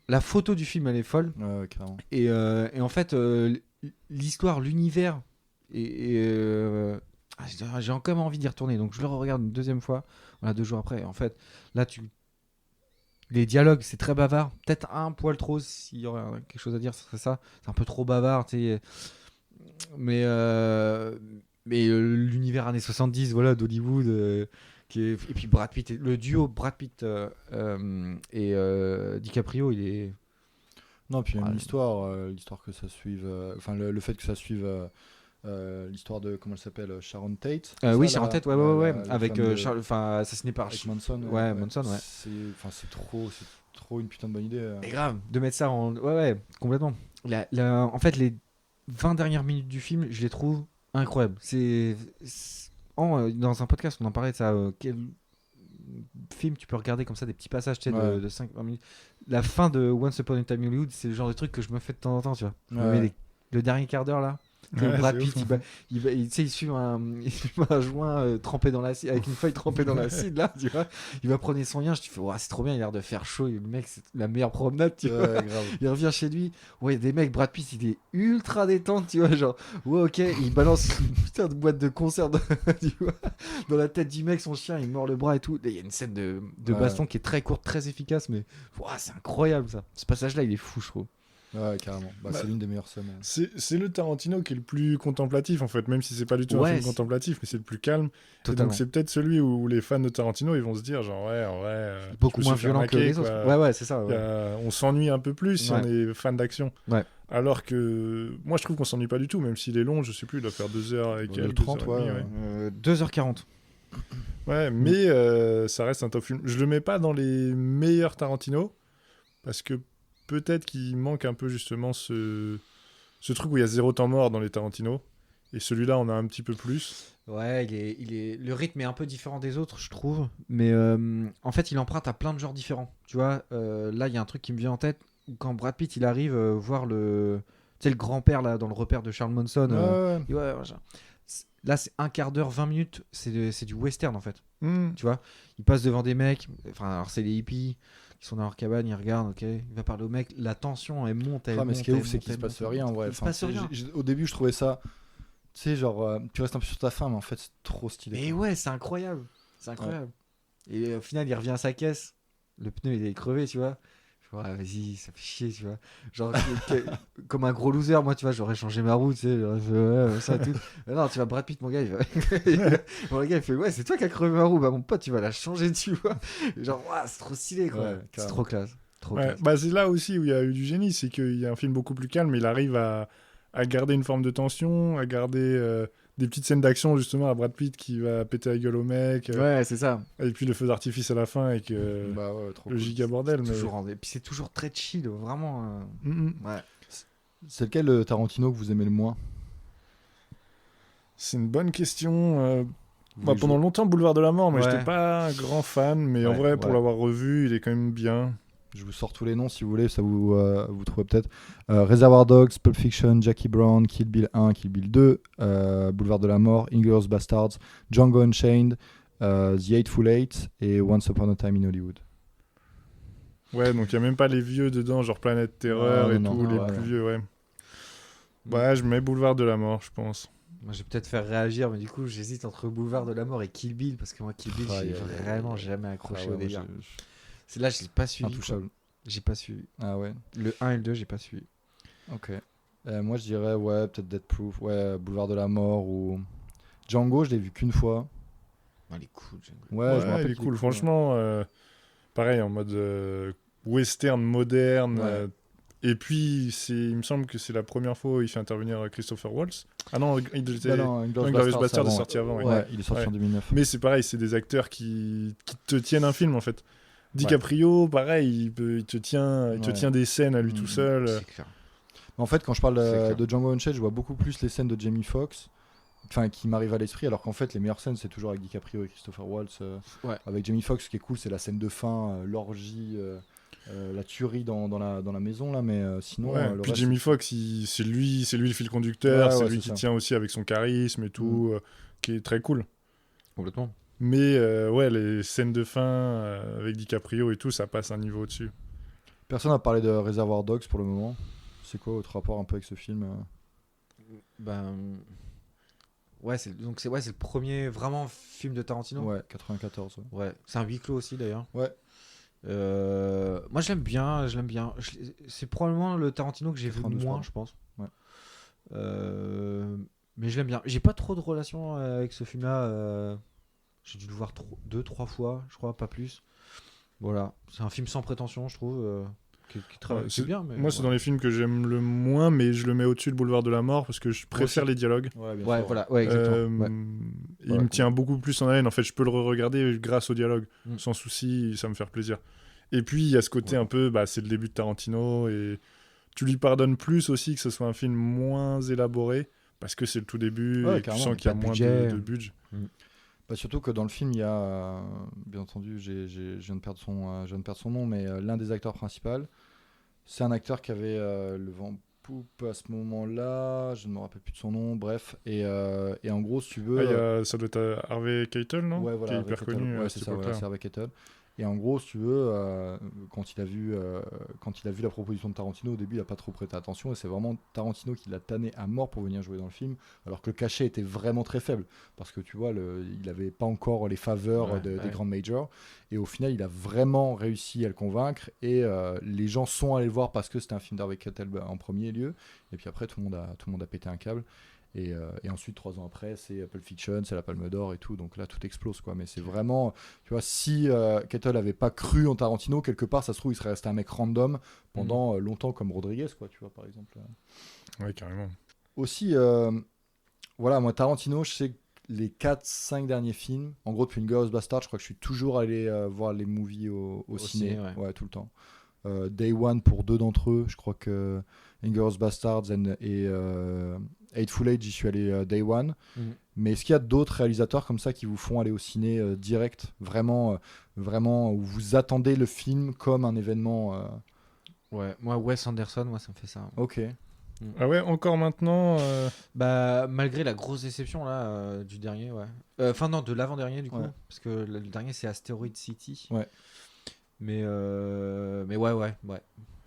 la photo du film, elle est folle. Ouais, carrément. Et en fait, l'histoire, l'univers. J'ai encore envie d'y retourner, donc je le regarde une deuxième fois, 2 jours après. En fait, là, les dialogues, c'est très bavard, peut-être un poil trop, s'il y aurait quelque chose à dire, ce serait ça. C'est un peu trop bavard, tu sais. Mais l'univers années 70, voilà, d'Hollywood, et puis Brad Pitt, le duo Brad Pitt et DiCaprio, il est. Non, puis il y a une l'histoire que ça suive, enfin le fait que ça suive. L'histoire de, comment elle s'appelle, Sharon Tate. Oui, Sharon Tate, ouais. Avec assassiné par Manson. Manson, ouais. C'est trop une putain de bonne idée. Et grave, de mettre ça en. Ouais, complètement. En fait, les 20 dernières minutes du film, je les trouve incroyables. Dans un podcast, on en parlait de ça. Quel film tu peux regarder comme ça, des petits passages de 5-20 minutes. La fin de Once Upon a Time in Hollywood, c'est le genre de truc que je me fais de temps en temps, tu vois. Le dernier quart d'heure, là. Brad Pitt, il suit un joint trempé dans l'acide, avec une feuille trempée dans l'acide, là, tu vois. Il va prendre son lien, je te fais, c'est trop bien, il a l'air de faire chaud. Et le mec, c'est la meilleure promenade, tu vois. Grave. Il revient chez lui. Ouais, des mecs, Brad Pitt, il est ultra détente, tu vois. Genre, ouais, ok, il balance une putain de boîte de conserve tu vois, dans la tête du mec, son chien, il mord le bras et tout. Il y a une scène de baston qui est très courte, très efficace, mais c'est incroyable ça. Ce passage-là, il est fou, je trouve. Ouais, carrément. C'est l'une des meilleures scènes. C'est le Tarantino qui est le plus contemplatif en fait, même si c'est pas du tout un film contemplatif, mais c'est le plus calme. Et donc c'est peut-être celui où les fans de Tarantino ils vont se dire genre en vrai beaucoup moins violent que les autres. Ouais, c'est ça. On s'ennuie un peu plus si on est fan d'action. Ouais. Alors que moi je trouve qu'on s'ennuie pas du tout, même s'il est long, je sais plus, il doit faire 2h et quelques. 30, 2h40. Ouais, mais ça reste un top film. Je le mets pas dans les meilleurs Tarantino parce que peut-être qu'il manque un peu justement ce truc où il y a 0 temps mort dans les Tarantino. Et celui-là, on a un petit peu plus. Ouais, le rythme est un peu différent des autres, je trouve. Mais en fait, il emprunte à plein de genres différents. Tu vois, là, il y a un truc qui me vient en tête. Quand Brad Pitt, il arrive voir le grand-père là, dans le repère de Charles Manson. Là, c'est un quart d'heure, 20 minutes. C'est du western, en fait. Tu vois, il passe devant des mecs. Enfin, alors, c'est les hippies. Ils sont dans leur cabane, ils regardent, ok, il va parler au mec, la tension elle monte, mais ce qui est ouf, c'est qu'il se passe rien en vrai. Il se passe rien. Au début, je trouvais ça, tu sais, genre, tu restes un peu sur ta faim, mais en fait, c'est trop stylé. Mais ouais, c'est incroyable. Et au final, il revient à sa caisse, le pneu il est crevé, tu vois. Vas-y, ça fait chier, tu vois. Genre, comme un gros loser, moi, tu vois, j'aurais changé ma route, tu sais, ça tout. Non, tu vois, Brad Pitt, mon gars, le gars, il fait, ouais, c'est toi qui as crevé ma roue, bah, mon pote, tu vas la changer, tu vois. Genre, c'est trop stylé, quoi. C'est trop classe. C'est là aussi où il y a eu du génie, c'est qu'il y a un film beaucoup plus calme, mais il arrive à garder une forme de tension, à garder des petites scènes d'action, justement, à Brad Pitt qui va péter la gueule au mec. Ouais, c'est ça. Et puis le feu d'artifice à la fin avec le giga bordel. Et puis c'est toujours très chill, vraiment. Ouais. C'est lequel le Tarantino que vous aimez le moins ? C'est une bonne question. Pendant longtemps, Boulevard de la Mort, mais j'étais pas un grand fan, mais en vrai, pour l'avoir revu, il est quand même bien. Je vous sors tous les noms si vous voulez, ça vous trouvez peut-être. Reservoir Dogs, Pulp Fiction, Jackie Brown, Kill Bill 1, Kill Bill 2, Boulevard de la Mort, Inglourious Basterds, Django Unchained, The Hateful Eight et Once Upon a Time in Hollywood. Ouais, donc il n'y a même pas les vieux dedans, genre Planète Terreur les plus vieux, ouais. Ouais, je mets Boulevard de la Mort, je pense. Moi, je vais peut-être faire réagir, mais du coup, j'hésite entre Boulevard de la Mort et Kill Bill, parce que moi, Kill Bill, j'ai vraiment jamais accroché au délire. Là, je l'ai pas suivi. Intouchable. J'ai pas suivi. Ah ouais. Le 1 et le 2, j'ai pas suivi. Ok. Moi, je dirais, peut-être Death Proof, Boulevard de la Mort ou Django, je l'ai vu qu'une fois. Il est cool, Django. Ouais, je me rappelle. Il est cool. Franchement, pareil, en mode western moderne. Et puis, il me semble que c'est la première fois où il fait intervenir Christopher Waltz. Ah non, Inglourious Basterds est sorti avant. Ouais, il est sorti en 2009. Mais c'est pareil, c'est des acteurs qui te tiennent un film, en fait. DiCaprio, pareil, il te tient des scènes à lui tout seul. C'est clair. En fait, quand je parle de Django Unchained, je vois beaucoup plus les scènes de Jamie Foxx, qui m'arrivent à l'esprit, alors qu'en fait, les meilleures scènes, c'est toujours avec DiCaprio et Christopher Waltz. Avec Jamie Foxx, ce qui est cool, c'est la scène de fin, l'orgie, la tuerie dans la maison, là, mais sinon. Puis Jamie Foxx, c'est lui le fil conducteur, c'est lui qui tient aussi avec son charisme et tout, qui est très cool. Complètement. Mais les scènes de fin avec DiCaprio et tout, ça passe un niveau au-dessus. Personne n'a parlé de Reservoir Dogs pour le moment. C'est quoi votre rapport un peu avec ce film ? C'est le premier vraiment film de Tarantino. Ouais, 94. Ouais, c'est un huis clos aussi d'ailleurs. Ouais. Moi je l'aime bien. C'est probablement le Tarantino que j'ai vu le moins, je pense. Ouais. Mais je l'aime bien. J'ai pas trop de relation avec ce film-là. J'ai dû le voir 2-3 fois, je crois, pas plus. Voilà, c'est un film sans prétention, je trouve. C'est bien. Mais moi, c'est dans les films que j'aime le moins, mais je le mets au-dessus de Boulevard de la Mort parce que je préfère les dialogues. Exactement. Il me tient beaucoup plus en haleine. En fait, je peux le re-regarder grâce au dialogue, sans souci, ça me fait plaisir. Et puis, il y a ce côté un peu, c'est le début de Tarantino et tu lui pardonnes plus aussi que ce soit un film moins élaboré parce que c'est le tout début et tu sens qu'il y a moins de budget. Surtout que dans le film, il y a, bien entendu, je viens de perdre son nom, mais l'un des acteurs principaux, c'est un acteur qui avait le vent à ce moment-là, je ne me rappelle plus de son nom, bref. Et en gros, si tu veux. Ça doit être Harvey Keitel, non? Ouais, voilà, qui est hyper connu. Ouais, c'est ça, voilà, c'est Harvey Keitel. Et en gros, si tu veux, quand il a vu la proposition de Tarantino, au début, il n'a pas trop prêté attention. Et c'est vraiment Tarantino qui l'a tanné à mort pour venir jouer dans le film. Alors que le cachet était vraiment très faible. Parce que tu vois, il n'avait pas encore les faveurs des grands majors. Et au final, il a vraiment réussi à le convaincre. Et les gens sont allés le voir parce que c'était un film d'Harvey Keitel en premier lieu. Et puis après, tout le monde a pété un câble. Et ensuite, 3 ans après, c'est Pulp Fiction, c'est la Palme d'Or et tout. Donc là, tout explose, quoi. Mais c'est vraiment, tu vois, si Keitel n'avait pas cru en Tarantino, quelque part, ça se trouve, il serait resté un mec random pendant longtemps, comme Rodriguez, quoi, tu vois, par exemple. Ouais, carrément. Aussi, voilà, moi, Tarantino, je sais que les 4-5 derniers films, en gros, depuis Inglourious Basterds, je crois que je suis toujours allé voir les movies au ciné, ouais, tout le temps. Day One pour 2 d'entre eux, je crois que Inglourious Basterds et Hateful Eight, j'y suis allé Day One. Mais est-ce qu'il y a d'autres réalisateurs comme ça qui vous font aller au ciné direct, vraiment, où vous attendez le film comme un événement Ouais, moi Wes Anderson, moi ça me fait ça. Ok. Ah ouais, encore maintenant Bah malgré la grosse déception là du dernier, ouais. Enfin non, de l'avant-dernier du coup, parce que le dernier c'est Asteroid City. Ouais. Mais ouais.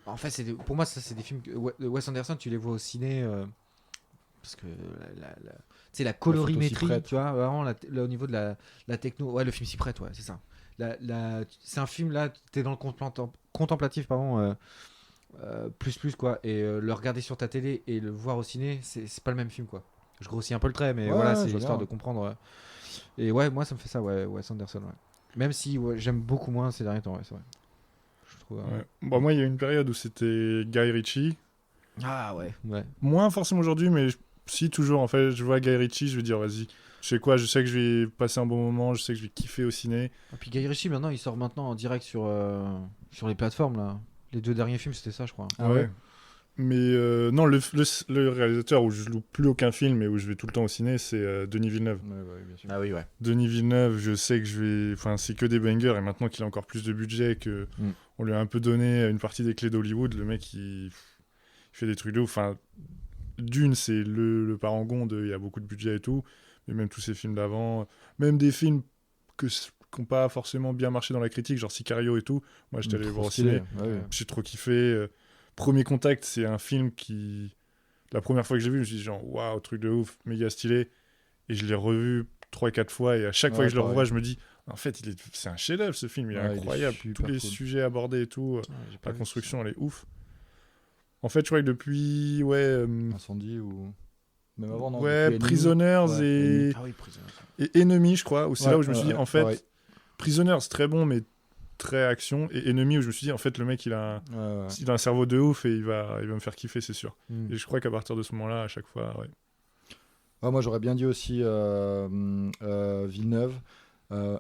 En fait, pour moi ça c'est des films que Wes Anderson, tu les vois au ciné parce que la colorimétrie, tu vois, vraiment au niveau de la techno, ouais, le film s'y prête, ouais, c'est ça. C'est un film là, t'es dans le contemplatif, pardon. Plus quoi, et le regarder sur ta télé et le voir au ciné, c'est pas le même film, quoi. Je grossis un peu le trait, mais voilà, c'est histoire de comprendre. Ouais. Et ouais, moi ça me fait ça, ouais, Wes Anderson, ouais. Même si j'aime beaucoup moins ces derniers temps, ouais, c'est vrai. Je trouve. Bon, moi, il y a une période où c'était Guy Ritchie. Ah ouais. Moins forcément aujourd'hui, mais si toujours. En fait, je vois Guy Ritchie, je vais dire vas-y. Je sais quoi, je sais que je vais passer un bon moment, je sais que je vais kiffer au ciné. Et puis Guy Ritchie maintenant, il sort maintenant en direct sur les plateformes là. Les 2 derniers films, c'était ça, je crois. Ah ouais. Mais non, le réalisateur où je loupe plus aucun film et où je vais tout le temps au ciné, c'est Denis Villeneuve. Ouais, bien sûr. Ah oui, ouais. Denis Villeneuve, je sais que je vais. Enfin, c'est que des bangers et maintenant qu'il a encore plus de budget, que on lui a un peu donné une partie des clés d'Hollywood, le mec il fait des trucs de ouf. Enfin, Dune, c'est le parangon de. Il y a beaucoup de budget et tout, mais même tous ces films d'avant, même des films qui n'ont pas forcément bien marché dans la critique, genre Sicario et tout. Moi, j'étais allé voir au ciné. J'ai trop kiffé. Premier Contact, c'est un film qui... La première fois que j'ai vu, je me suis dit genre, waouh, truc de ouf, méga stylé. Et je l'ai revu 3-4 fois, et à chaque fois que je le revois, je me dis, en fait, c'est un chef-d'œuvre ce film, il est incroyable. Tous les sujets abordés et tout, la construction, elle est ouf. En fait, je crois que depuis... Incendie ou... Même avant, non, ouais, Prisoners et... et Enemy, je crois, où c'est là où je me suis dit, en fait, Prisoners, c'est très bon, mais très action, et Enemy, où je me suis dit, en fait, le mec, il a un cerveau de ouf, et il va me faire kiffer, c'est sûr. Et je crois qu'à partir de ce moment-là, à chaque fois, moi, j'aurais bien dit aussi Villeneuve. Un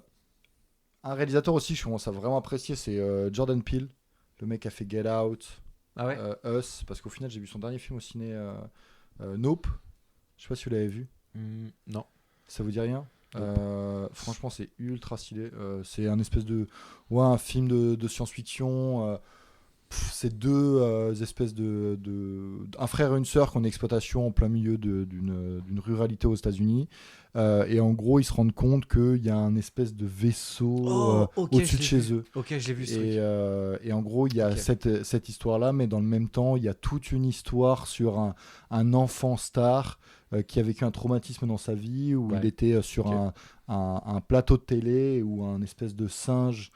réalisateur aussi que je commence à vraiment apprécier, c'est Jordan Peele, le mec qui a fait Get Out, Us, parce qu'au final, j'ai vu son dernier film au ciné, Nope. Je sais pas si vous l'avez vu. Non. Ça vous dit rien? Franchement, c'est ultra stylé. C'est un espèce de... Ouais, un film de science-fiction. C'est 2 espèces de... Un frère et une sœur qui ont une exploitation en plein milieu d'une ruralité aux États-Unis. Et en gros, ils se rendent compte qu'il y a un espèce de vaisseau au-dessus de chez eux. Ok, je l'ai vu. Et en gros, il y a cette histoire-là, mais dans le même temps, il y a toute une histoire sur un enfant star qui a vécu un traumatisme dans sa vie, où il était sur un plateau de télé, où un espèce de singe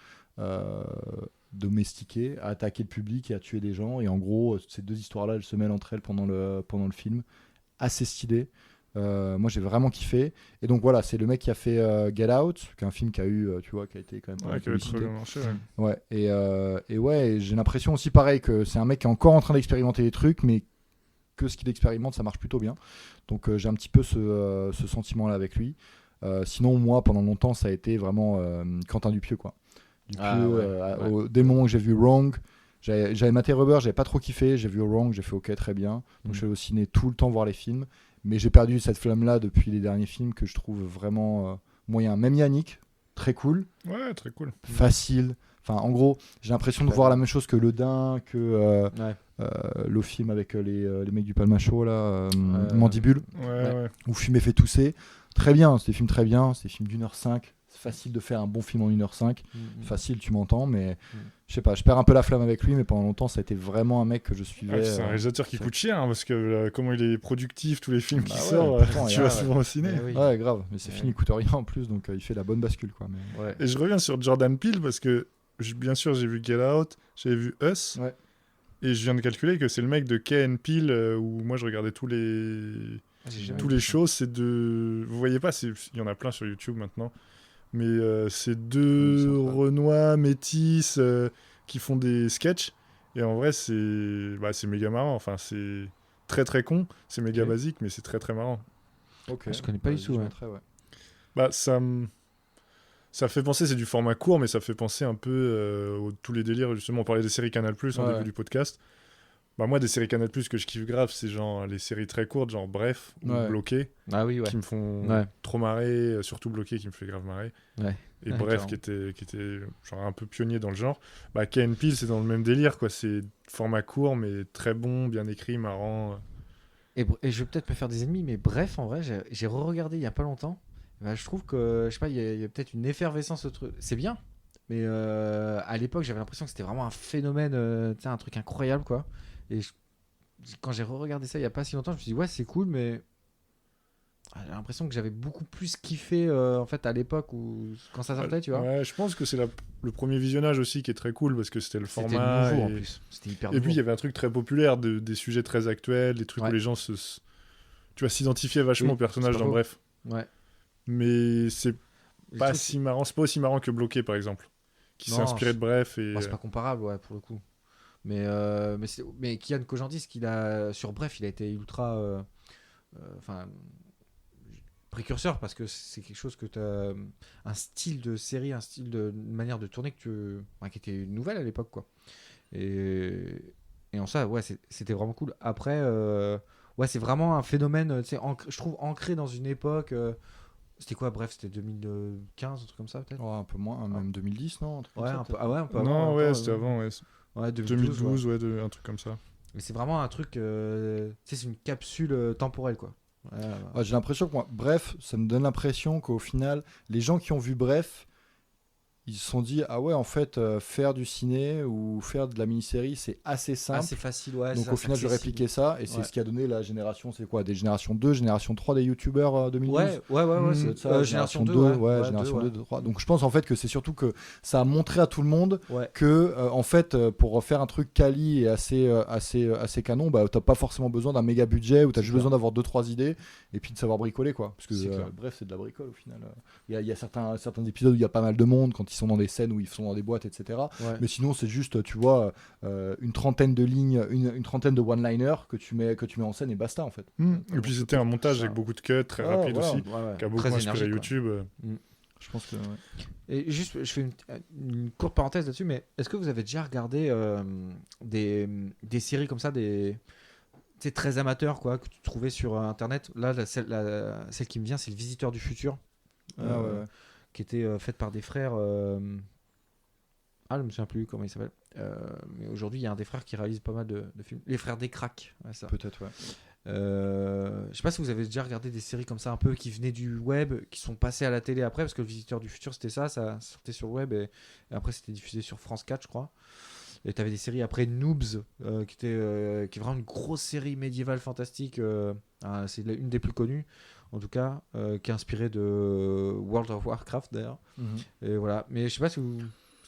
domestiqué a attaqué le public et a tué des gens. Et en gros, ces 2 histoires-là, elles se mêlent entre elles pendant le film. Assez stylé. Moi, j'ai vraiment kiffé. Et donc voilà, c'est le mec qui a fait Get Out, qui est un film qui a eu, tu vois, qui a été quand même qui avait très bien marché. Et j'ai l'impression aussi pareil que c'est un mec qui est encore en train d'expérimenter des trucs, mais que ce qu'il expérimente, ça marche plutôt bien. Donc j'ai un petit peu ce sentiment-là avec lui. Sinon, moi, pendant longtemps, ça a été vraiment Quentin Dupieux, quoi. Dès le moment où j'ai vu Wrong, j'avais maté Rubber, j'avais pas trop kiffé. J'ai vu Wrong, j'ai fait ok, très bien. Donc je suis allé au ciné tout le temps voir les films. Mais j'ai perdu cette flamme-là depuis les derniers films que je trouve vraiment moyen. Même Yannick, très cool. Ouais, très cool. Facile. Enfin, en gros, j'ai l'impression de voir la même chose que Le Dain, que le film avec les mecs du Palmacho, là, Mandibule, où film est fait tousser. Très bien, c'est des films très bien, c'est des films d'1h05. C'est facile de faire un bon film en 1h05. Facile, tu m'entends, mais je sais pas, je perds un peu la flamme avec lui, mais pendant longtemps, ça a été vraiment un mec que je suivais. C'est un réalisateur qui coûte cher, parce que comment il est productif, tous les films qui sortent, tu vas souvent au ciné. Ouais, grave, mais c'est fini, il coûte rien en plus, donc il fait la bonne bascule, quoi. Mais... Et je reviens sur Jordan Peele, parce que bien sûr, j'ai vu Get Out, j'avais vu Us, et je viens de calculer que c'est le mec de Key & Peele, où moi je regardais tous les shows. C'est de... Vous voyez pas, il y en a plein sur YouTube maintenant. Mais c'est deux Renois métis qui font des sketchs. Et en vrai, c'est méga marrant. Enfin, c'est très très con. C'est méga basique, mais c'est très très marrant. Je connais pas du tout. Ça fait penser, c'est du format court, mais ça fait penser un peu tous les délires. Justement, on parlait des séries Canal+, en début du podcast. Moi, des séries Canal+, que je kiffe grave, c'est genre les séries très courtes, genre Bref ou Bloqué, qui me font trop marrer, surtout Bloqué qui me fait grave marrer. Et Bref qui était genre un peu pionnier dans le genre. Key & Peele, c'est dans le même délire, quoi. C'est format court, mais très bon, bien écrit, marrant. Et je vais peut-être me faire des ennemis, mais Bref, en vrai, j'ai re-regardé il y a pas longtemps. Je trouve que, je sais pas, il y a peut-être une effervescence au truc. C'est bien, mais à l'époque, j'avais l'impression que c'était vraiment un phénomène, un truc incroyable, quoi. Et quand j'ai re-regardé ça il y a pas si longtemps, je me suis dit ouais, c'est cool, mais j'ai l'impression que j'avais beaucoup plus kiffé en fait à l'époque quand ça sortait, tu vois. Ouais, je pense que c'est le premier visionnage aussi qui est très cool parce que c'était le format. C'était nouveau en plus. C'était hyper nouveau. Et puis il y avait un truc très populaire, des sujets très actuels, des trucs où les gens s'identifiaient vachement au personnage dans Bref. Ouais. Mais c'est pas si marrant. C'est pas aussi marrant que Bloqué par exemple, qui s'est inspiré de Bref. Et... c'est pas comparable, ouais, pour le coup. Mais Kian Kojandi, qu'il a sur Bref, il a été ultra précurseur parce que c'est quelque chose que tu as un style de série, une manière de tourner qui était nouvelle à l'époque, quoi. Et en ça, ouais, c'était vraiment cool. Après, c'est vraiment un phénomène, je trouve ancré dans une époque. C'était quoi, Bref, c'était 2015, un truc comme ça peut-être. Un peu moins, même 2010, non, un peu avant. Non, c'était avant, ouais. Ouais, 2012, un truc comme ça. Mais c'est vraiment un truc, c'est une capsule temporelle, quoi. J'ai l'impression que Bref, ça me donne l'impression qu'au final, les gens qui ont vu Bref, ils se sont dit ah ouais, en fait, faire du ciné ou faire de la mini-série, c'est assez simple. Assez facile, ouais. Donc au final, je répliquais ça et c'est ce qui a donné la génération, c'est quoi, des générations 2, génération 3 des youtubeurs 2012. Ouais, c'est ça, génération 2, génération 2, 3. Donc je pense en fait que c'est surtout que ça a montré à tout le monde que en fait, pour faire un truc quali et assez canon, t'as pas forcément besoin d'un méga budget ou t'as juste besoin d'avoir 2-3 idées et puis de savoir bricoler, quoi. Parce que Bref, c'est de la bricole au final. Il y a certains épisodes où il y a pas mal de monde quand ils sont dans des scènes où ils sont dans des boîtes, etc. Mais sinon, c'est juste, tu vois, une trentaine de lignes, une trentaine de one-liners que tu mets en scène et basta, en fait. Et puis c'était un montage avec beaucoup de cuts, très rapide aussi, qui a beaucoup très inspiré YouTube. Je pense que... Et juste, je fais une courte parenthèse là-dessus, mais est-ce que vous avez déjà regardé des séries comme ça, c'est très amateur, quoi, que tu trouvais sur Internet? Là, celle qui me vient, c'est Le Visiteur du Futur. Qui était faite par des frères. Je ne me souviens plus comment il s'appelle. Mais aujourd'hui, il y a un des frères qui réalise pas mal de films. Les frères des Cracks. Ça. Peut-être, ouais. Je sais pas si vous avez déjà regardé des séries comme ça, un peu qui venaient du web, qui sont passées à la télé après, parce que Le Visiteur du Futur, c'était ça sortait sur le web et après, c'était diffusé sur France 4, je crois. Et tu avais des séries après Noobs, qui est vraiment une grosse série médiévale fantastique. C'est une des plus connues. En tout cas, qui est inspiré de World of Warcraft d'ailleurs. Et voilà. Mais je sais pas si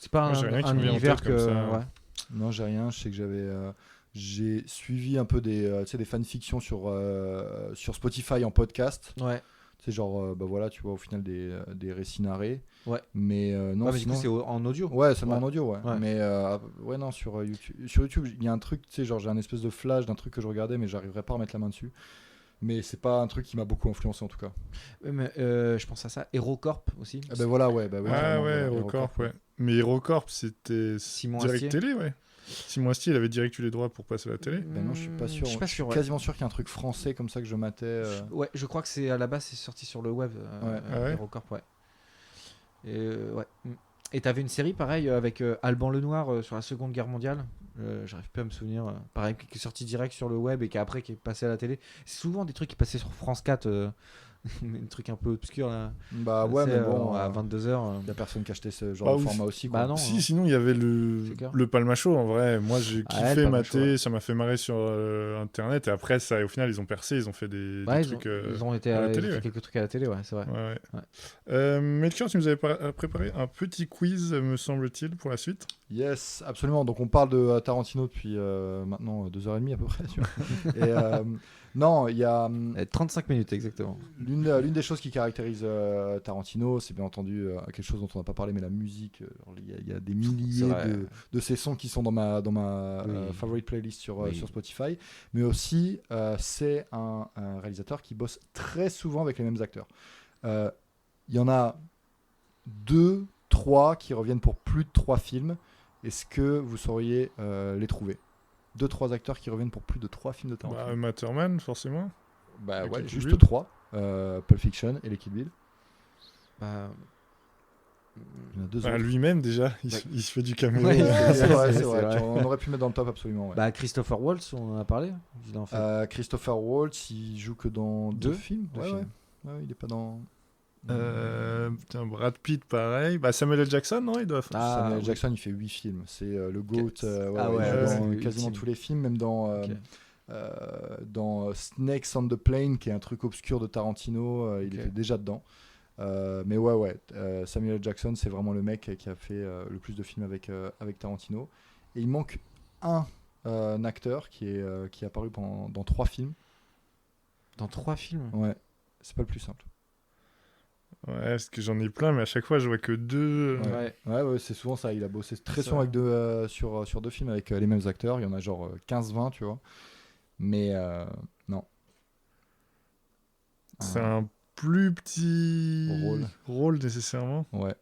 c'est pas un univers que. Ouais. Non, j'ai rien. Je sais que j'ai suivi un peu des fanfictions sur Spotify en podcast. Ouais. C'est genre, voilà, tu vois, au final des récits narrés. Ouais. Mais non, mais sinon, du coup, c'est en audio. Ouais, seulement en audio, ouais. Mais non, sur YouTube, il y a un truc, tu sais, genre j'ai un espèce de flash d'un truc que je regardais, mais j'arriverais pas à remettre la main dessus. Mais c'est pas un truc qui m'a beaucoup influencé en tout cas. Mais, je pense à ça. HeroCorp aussi. Voilà, HeroCorp, ouais. Mais HeroCorp, c'était direct télé, ouais. Simon Astier, il avait direct eu les droits pour passer à la télé. Non, je suis pas sûr. Je suis quasiment sûr qu'il y a un truc français comme ça que je matais. Ouais, je crois que c'est à la base, c'est sorti sur le web. HeroCorp, ouais. Et ouais. Et t'avais une série pareil avec Alban Lenoir sur la Seconde Guerre mondiale. J'arrive plus à me souvenir. Pareil, qui est sorti direct sur le web et qui après qui est passé à la télé. C'est souvent des trucs qui passaient sur France 4. Des trucs un peu obscurs là. Bah ouais, mais bon, à 22h. y a personne qui achetait ce genre de format aussi. Quoi. Bah non. Si, sinon il y avait le Palma Show en vrai. Moi j'ai kiffé mater, ça m'a fait marrer sur internet et après ça, au final ils ont percé, ils ont fait des trucs. Ils ont été à la télé, quelques trucs à la télé, ouais, c'est vrai. Melchior, tu nous avais préparé un petit quiz, me semble-t-il, pour la suite. Yes, absolument. Donc on parle de Tarantino depuis maintenant 2h30 à peu près. Tu vois. Et non, il y a 35 minutes exactement. L'une des choses qui caractérise Tarantino, c'est bien entendu quelque chose dont on n'a pas parlé, mais la musique. Il y a des milliers de ces sons qui sont dans ma favorite playlist sur Spotify. Mais aussi, c'est un réalisateur qui bosse très souvent avec les mêmes acteurs. Il y en a 2, 3 qui reviennent pour plus de 3 films. Est-ce que vous sauriez les trouver ? 2-3 acteurs qui reviennent pour plus de 3 films de Tarantino. Matt Damon, forcément. Bah ouais, juste 3. Pulp Fiction et les Kill Bill. Il y en a 2 autres. Lui-même déjà, il se fait du caméo. Ouais, c'est vrai. On aurait pu mettre dans le top absolument. Ouais. Bah, Christopher Waltz, on en a parlé. Christopher Waltz, il joue que dans 2 films. Ouais, il est pas dans... Brad Pitt pareil, Samuel L. Jackson non, il doit Samuel L. Jackson il fait 8 films, c'est le GOAT. Dans quasiment tous les films, même dans Snakes on the Plane qui est un truc obscur de Tarantino, il était déjà dedans. Mais Samuel L. Jackson c'est vraiment le mec qui a fait le plus de films avec Tarantino, et il manque un acteur qui est apparu dans 3 films. Dans 3 films? Ouais, c'est pas le plus simple. Ouais, parce que j'en ai plein, mais à chaque fois je vois que 2. Ouais, c'est souvent ça. Il a bossé très souvent avec sur 2 films avec les mêmes acteurs. Il y en a genre 15-20, tu vois. Mais non. C'est un plus petit rôle nécessairement. Ouais.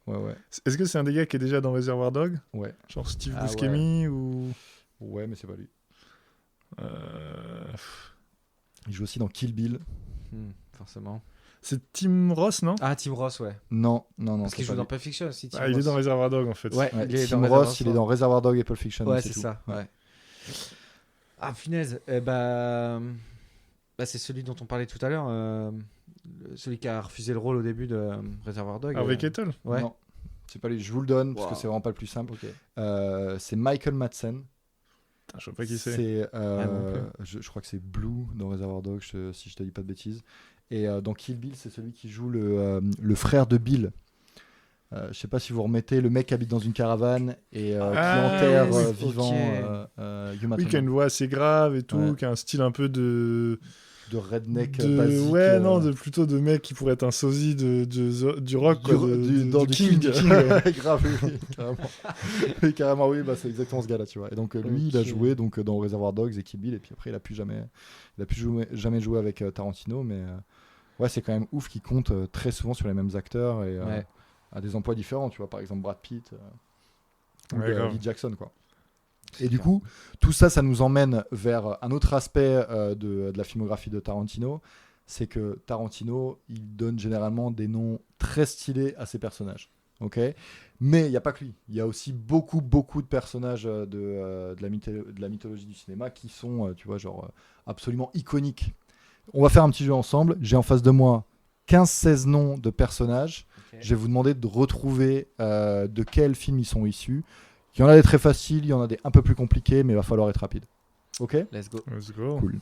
Est-ce que c'est un des gars qui est déjà dans Reservoir Dogs ? Ouais. Genre Steve Buscemi ou... Ouais, mais c'est pas lui. Il joue aussi dans Kill Bill. Forcément. C'est Tim Ross, non ? Ah, Tim Ross, ouais. Non. Parce qu'il joue dans Pulp Fiction aussi. Il est dans Reservoir Dogs en fait. Ouais, Tim Ross, il est dans Reservoir Dogs et Pulp Fiction. Ouais, c'est ça. Ouais. Ah, punaise. C'est celui dont on parlait tout à l'heure. Celui qui a refusé le rôle au début de Reservoir Dogs. Harvey Keitel ? Ouais. Non, c'est pas lui. Je vous le donne parce que c'est vraiment pas le plus simple. Okay. C'est Michael Madsen. Je sais pas qui c'est. Je crois que c'est Blue dans Reservoir Dogs, si je te dis pas de bêtises. Et dans Kill Bill, c'est celui qui joue le frère de Bill. Je sais pas si vous remettez le mec qui habite dans une caravane et qui enterre vivant Uma Thurman. Qui a une voix assez grave et tout, qui a un style un peu de redneck basique. Ouais, plutôt de mec qui pourrait être un sosie du rock. Du King. Grave, carrément, oui, c'est exactement ce gars-là, tu vois. Et donc lui, il a joué dans Reservoir Dogs et Kill Bill, et puis après, il a plus jamais joué avec Tarantino, mais c'est quand même ouf qu'il compte très souvent sur les mêmes acteurs et à des emplois différents, tu vois, par exemple Brad Pitt ou Lee Jackson, quoi. Et du coup, tout ça, ça nous emmène vers un autre aspect de la filmographie de Tarantino, c'est que Tarantino, il donne généralement des noms très stylés à ses personnages. Okay, mais il n'y a pas que lui. Il y a aussi beaucoup de personnages de la mythologie du cinéma qui sont, tu vois, genre absolument iconiques. On va faire un petit jeu ensemble. J'ai en face de moi 15-16 noms de personnages. Okay. Je vais vous demander de retrouver de quel film ils sont issus. Il y en a des très faciles, il y en a des un peu plus compliqués, mais il va falloir être rapide. Ok ? Let's go. Cool.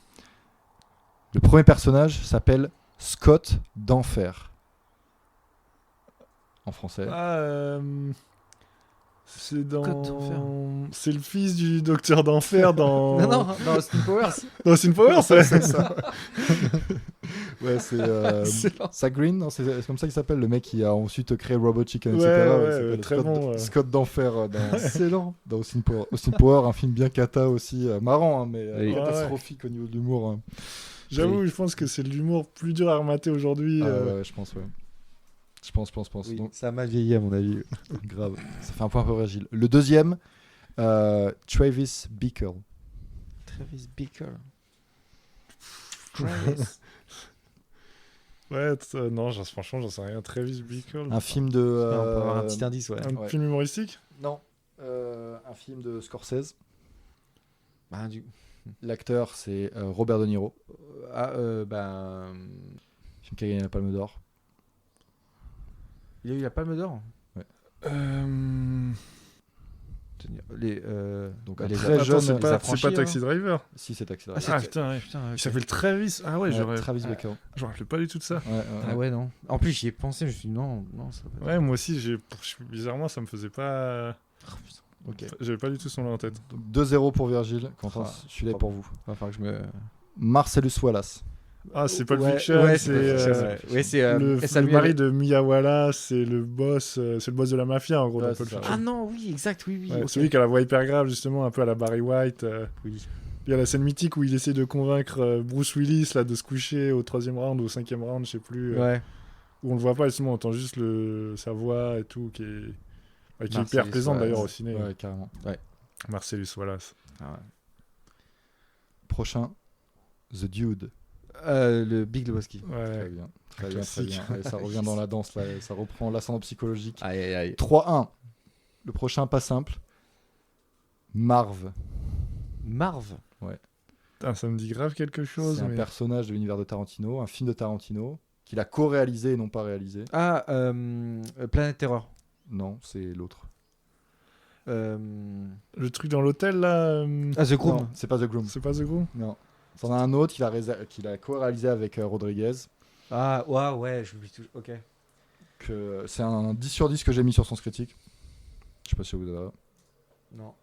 Le premier personnage s'appelle Scott d'Enfer. En français. C'est le fils du docteur d'Enfer dans... non, Austin Powers. Dans Austin Powers, c'est ça. Ouais, c'est Green, non, c'est comme ça qu'il s'appelle, le mec qui a ensuite créé Robot Chicken, etc. Très bon. Scott d'Enfer dans Austin Power. Austin Power, un film bien cata aussi, marrant, mais catastrophique au niveau de l'humour. Hein. J'avoue, je pense que c'est de l'humour plus dur à remater aujourd'hui. Ouais, je pense, ouais. Je pense. Oui, donc, ça m'a vieilli à mon avis. Grave. Ça fait un point un peu fragile. Le deuxième, Travis Bickle. Ouais, non, franchement, j'en sais rien. Travis Bickle. Un film de. On peut avoir un petit indice, ouais. Un film humoristique? Non. Un film de Scorsese. Bah, L'acteur, c'est Robert De Niro. Film Film qui a gagné la Palme d'Or. il a eu la Palme d'Or. Donc les très jeune. c'est pas affranchis, Taxi Driver. Si, c'est Taxi Ah Driver. putain, ouais. Putain, Il s'appelle Travis. Ah ouais, Travis Bickle. je me rappelais pas du tout de ça. Ah ouais, non. En plus, j'y ai pensé, je me suis dit non, ça va pas. Ouais, moi aussi, bizarrement, ça me faisait pas. Ok. J'avais pas du tout son nom en tête. Donc 2-0 pour Virgile. Quentin, celui-là est pour vous. Va falloir que je me. Marcellus Wallace. Ah, c'est Pulp Ouais, Fiction, ouais, c'est ouais, c'est le Samuel- mari de Mia Wallace, c'est le boss de la mafia en gros Ouais, dans c'est Pulp ça. Fiction. Ah non, oui, exact, oui. Ouais, ok. celui qui a la voix hyper grave justement, un peu à la Barry White. Oui. Il y a la scène mythique où il essaie de convaincre Bruce Willis là, de se coucher au 3e round ou au 5e round, je sais plus. Ouais. Où on le voit pas, justement, on entend juste sa voix et tout, qui est hyper Marcellus plaisante d'ailleurs au Wallace. ciné. Ouais, carrément. Marcellus Wallace. Ah ouais. Prochain, The Dude. Le Big Lebowski. Très Ouais. bien. Très Classique. bien. Allez, ça revient dans la danse, là, ça reprend l'ascendant psychologique. Aïe, aïe, aïe. 3-1. Le prochain, pas simple. Marv. Marv. Putain, ça me dit grave quelque chose. C'est un mais... personnage de l'univers de Tarantino, un film de Tarantino, qu'il a co-réalisé et non pas réalisé. Ah, Planète Terreur. Non, c'est l'autre. Le truc dans l'hôtel là, The Groom. Non, c'est pas The Groom. c'est pas The Groom? Non. C'en a un autre qu'il a co-réalisé avec Rodriguez. Ah, ouais, je l'oublie toujours. Ok. C'est un 10 sur 10 que j'ai mis sur Sens Critique. Je sais pas si vous avez. Non.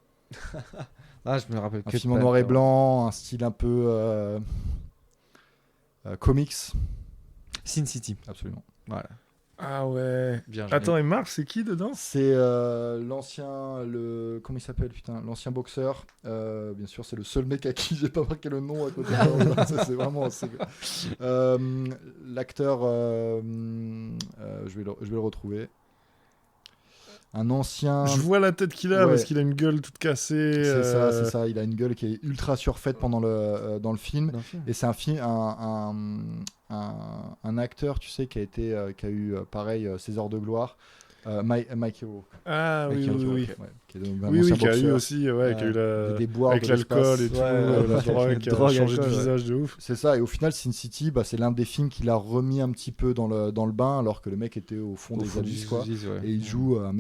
Ah, je me rappelle Un que. film en noir et blanc, un style un peu comics. Sin City. Absolument. Voilà. Ah ouais. Bien. Attends, et Marc, c'est qui dedans? C'est comment il s'appelle, putain, l'ancien boxeur. Bien sûr, c'est le seul mec à qui j'ai pas marqué le nom à côté. Ça, c'est vraiment. L'acteur, je vais le retrouver. Un ancien. Je vois la tête qu'il a Ouais. parce qu'il a une gueule toute cassée. C'est ça. Il a une gueule qui est ultra surfaite pendant dans le film. Dans le film. Et c'est un film, un acteur, tu sais, qui a eu pareil ses heures de gloire. Mike Hero. Ah oui, Mike oui, Hero, oui. ouais, qui est un Oui, ancien qui a eu boxeur. aussi, ouais, qui a eu la... Des boires avec de l'alcool l'espace. et tout, Ouais, la drogue, qui a drogue, changé de alcool, ouais. visage de ouf. C'est ça, et au final, Sin City, bah, c'est l'un des films qu'il a remis un petit peu dans le bain, alors que le mec était au fond des abysses, quoi. Et il joue un